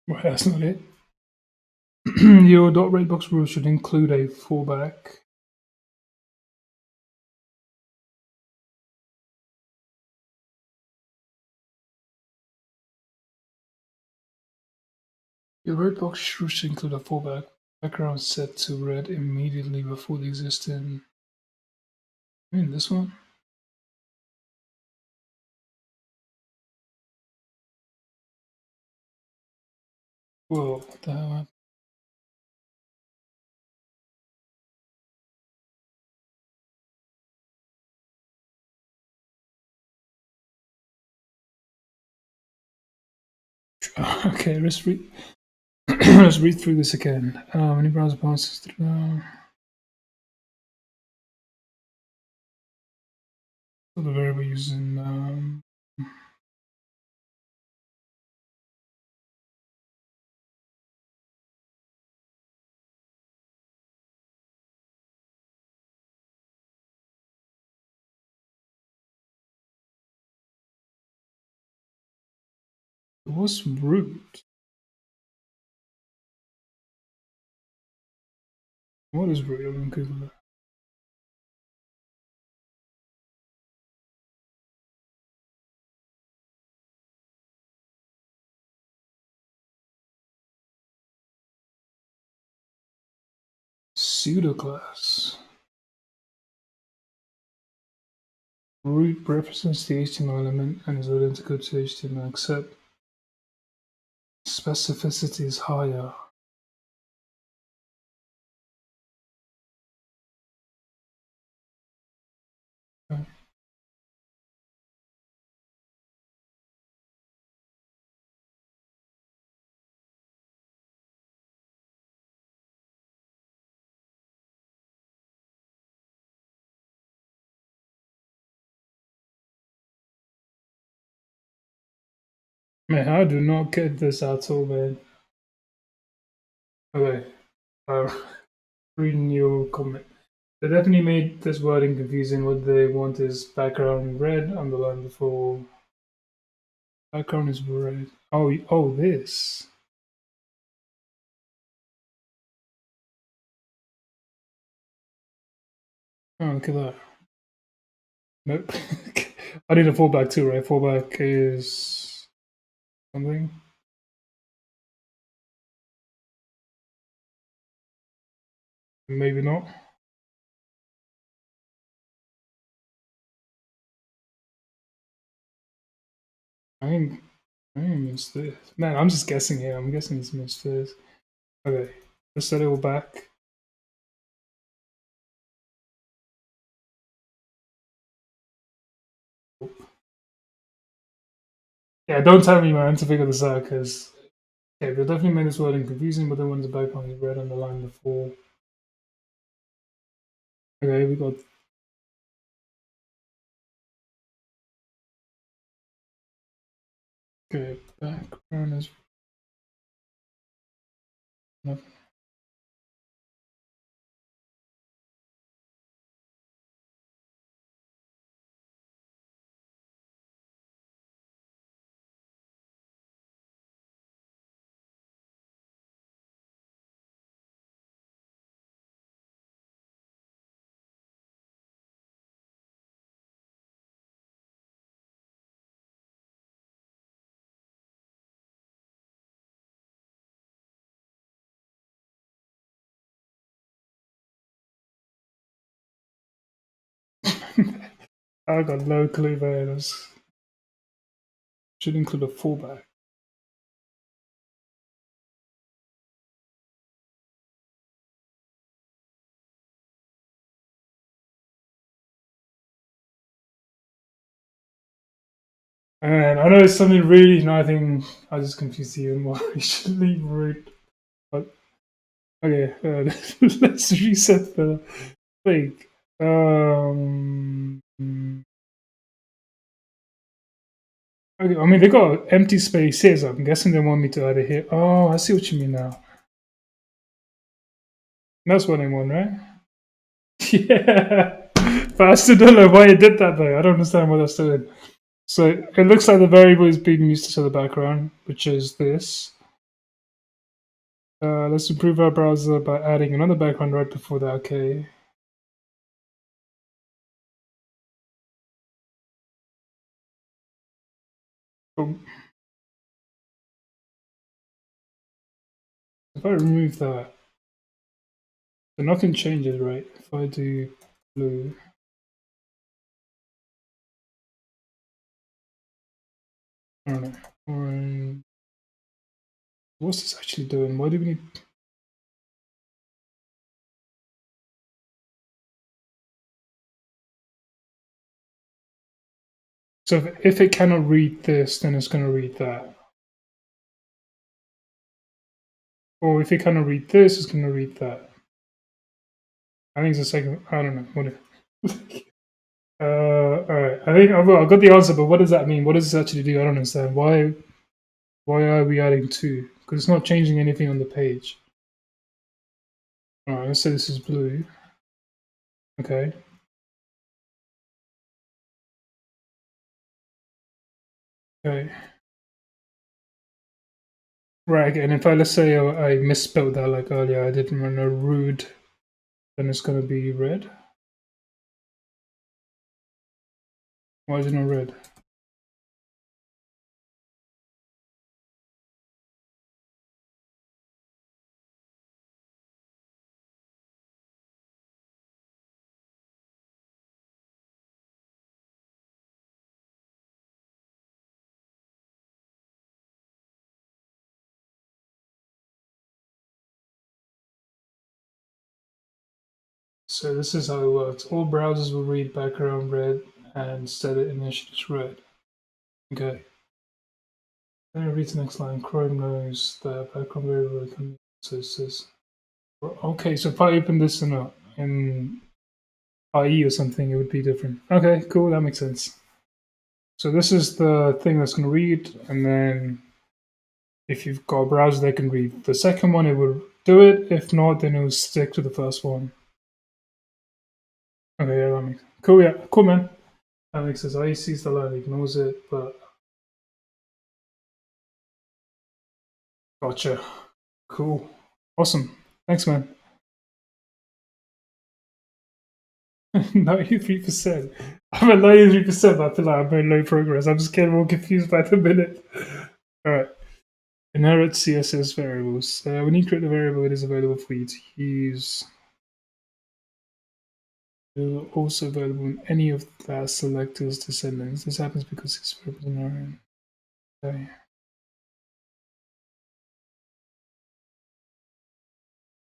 S1: Right, that's not it. Your .redbox rule should include a fallback. Your redbox rule should include a fallback. Background set to red immediately before the existing. This one. Whoa, what the hell? Okay, let's read. Let's read through this again. Any browser passes through. So the variable using what's root? What is root? I'm gonna Google that. Pseudo class. Root represents the HTML element and is identical to HTML except specificity is higher. Okay. Man, I do not get this at all, man. Okay, uh, reading your comment. They definitely made this wording confusing. What they want is background red, underline before. Background is red. Oh, this. Oh, look at that. Nope. I need a fallback too, right? Fallback is something. Maybe not. I think I think it means this. Man, I'm just guessing here. I'm guessing it means this. Okay, let's set it all back. Yeah, don't tell me, man, to figure this out, because yeah, they definitely made this wording confusing, but then when the background is red on the line before. Okay, we got good background is nothing. I got no clue, man. This should include a fallback. And I know it's something really nothing. I just confused you more. We should leave root. But okay, let's reset the thing. Okay, I mean, they got empty space here, so I'm guessing they want me to add it here. Oh, I see what you mean now. That's what I want, right? Yeah. But I still don't know why it did that, though. I don't understand what that's doing. So it looks like the variable is being used to set the background, which is this. Let's improve our browser by adding another background right before that. Okay. Boom. If I remove that, then nothing changes, right? If I do blue, I don't know. Orange. What's this actually doing? Why do we need? So if it cannot read this, then it's going to read that. Or if it cannot read this, it's going to read that. I think it's the second. I don't know. What? All right. I think I got the answer, but what does that mean? What does this actually do? I don't understand. Why are we adding two? Because it's not changing anything on the page. All right. Let's say this is blue. Okay. Okay. Right. And if I let's say I misspelled that like earlier, I didn't run a rude, then it's going to be red. Why is it not red? So this is how it works. All browsers will read background red and set it initially as red. Okay. Then I read the next line. Chrome knows that background variable can so it says okay, so if I open this in IE or something, it would be different. Okay, cool, that makes sense. So this is the thing that's gonna read, and then if you've got a browser that can read the second one, it will do it. If not, then it will stick to the first one. Okay, yeah, that makes cool, yeah, cool man. That makes sense. IE sees the line, ignores it, but gotcha. Cool. Awesome. Thanks, man. 93%. I'm at 93%, but I feel like I've made no progress. I'm just getting more confused by the minute. Alright. Inherit CSS variables. When you create a variable, it is available for you to use. It is also available in any of that selector's descendants. This happens because these variables are known. Okay.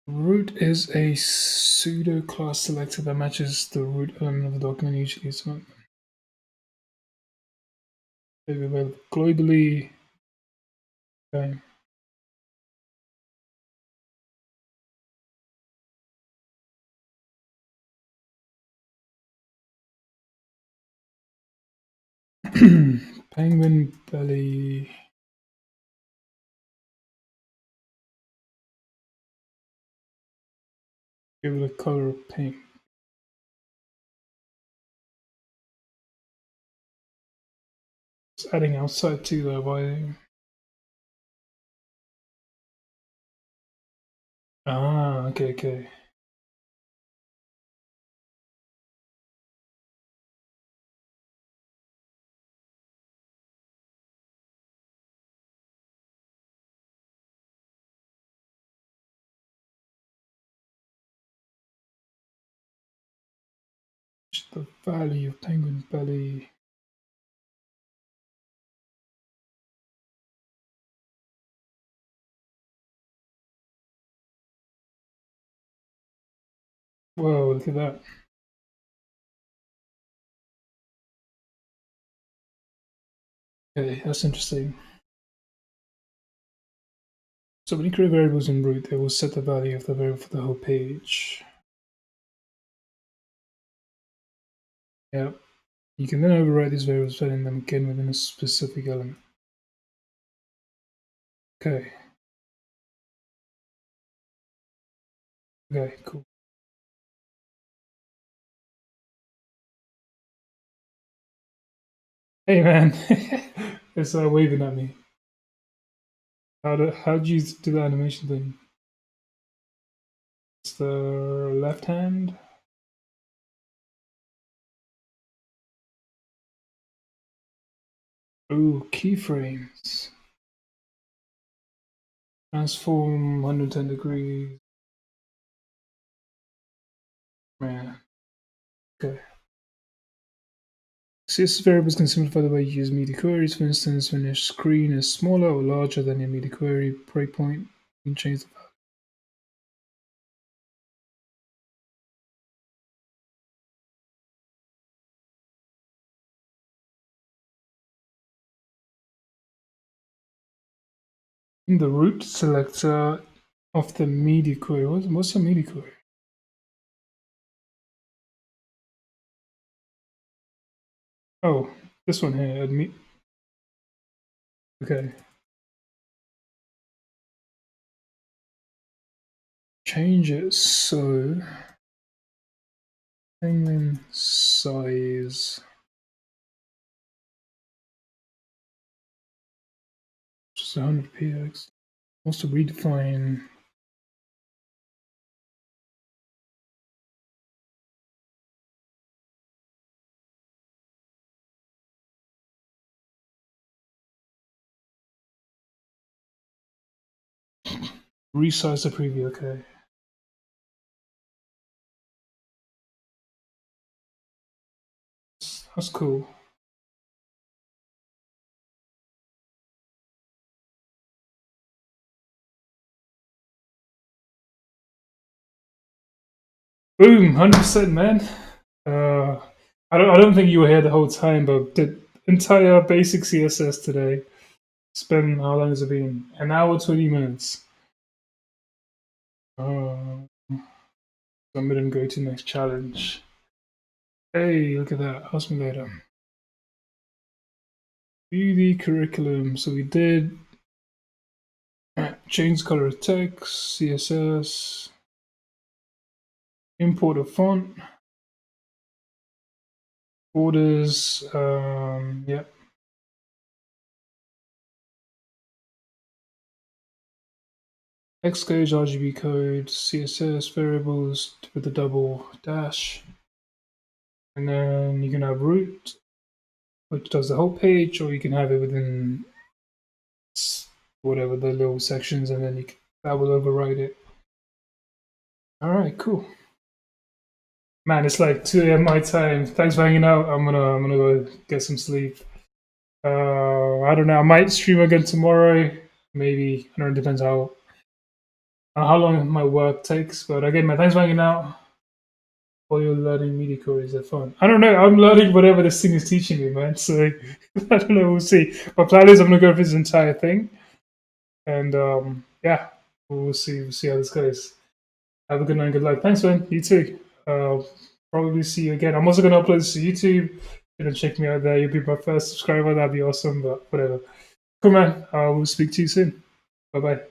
S1: Root is a pseudo class selector that matches the root element of the document. Usually it's not available globally. Okay. Penguin belly. Give it a color of pink. It's adding outside too though. Why? Ah, okay, okay. Just the value of penguin belly. Whoa, look at that. Okay, that's interesting. So when you create variables in root, they will set the value of the variable for the whole page. Yep. You can then override these variables, setting them again within a specific element. Okay. Okay, cool. Hey man, it's waving at me. How'd you do the animation thing? It's the left hand. Ooh, keyframes. Transform 110 degrees. Man. Okay. CSS variables can simplify the way you use media queries. For instance, when your screen is smaller or larger than your media query breakpoint, you can change the value. In the root selector of the media query, what's a media query? Oh, this one here. Okay. Change it so penguin size just 100 px. Also redefine resize the preview. Okay. That's cool. Boom, 100%, man. I don't think you were here the whole time, but the entire basic CSS today. Spent how long has it been? An hour, 20 minutes. I'm gonna go to the next challenge. Hey, look at that. Ask me later. View the curriculum. So we did change color of text, CSS, import a font, borders. Yep. Xcode, RGB code, CSS variables with a double dash. And then you can have root, which does the whole page, or you can have it within whatever the little sections, and then that will override it. All right, cool. Man, it's like 2 a.m. my time. Thanks for hanging out. I'm gonna go get some sleep. I don't know. I might stream again tomorrow. Maybe I don't know. It depends how long my work takes. But again, man, thanks for hanging out. While you're learning MIDI codes, are fun. I don't know. I'm learning whatever this thing is teaching me, man. So I don't know. We'll see. My plan is I'm gonna go through this entire thing, and yeah, we'll see. We'll see how this goes. Have a good night. Good luck. Thanks, man. You too. Uh, probably see you again. I'm also gonna upload this to YouTube. Check me out there. You'll be my first subscriber. That'd be awesome. But whatever. Cool, man. We'll speak to you soon. Bye bye.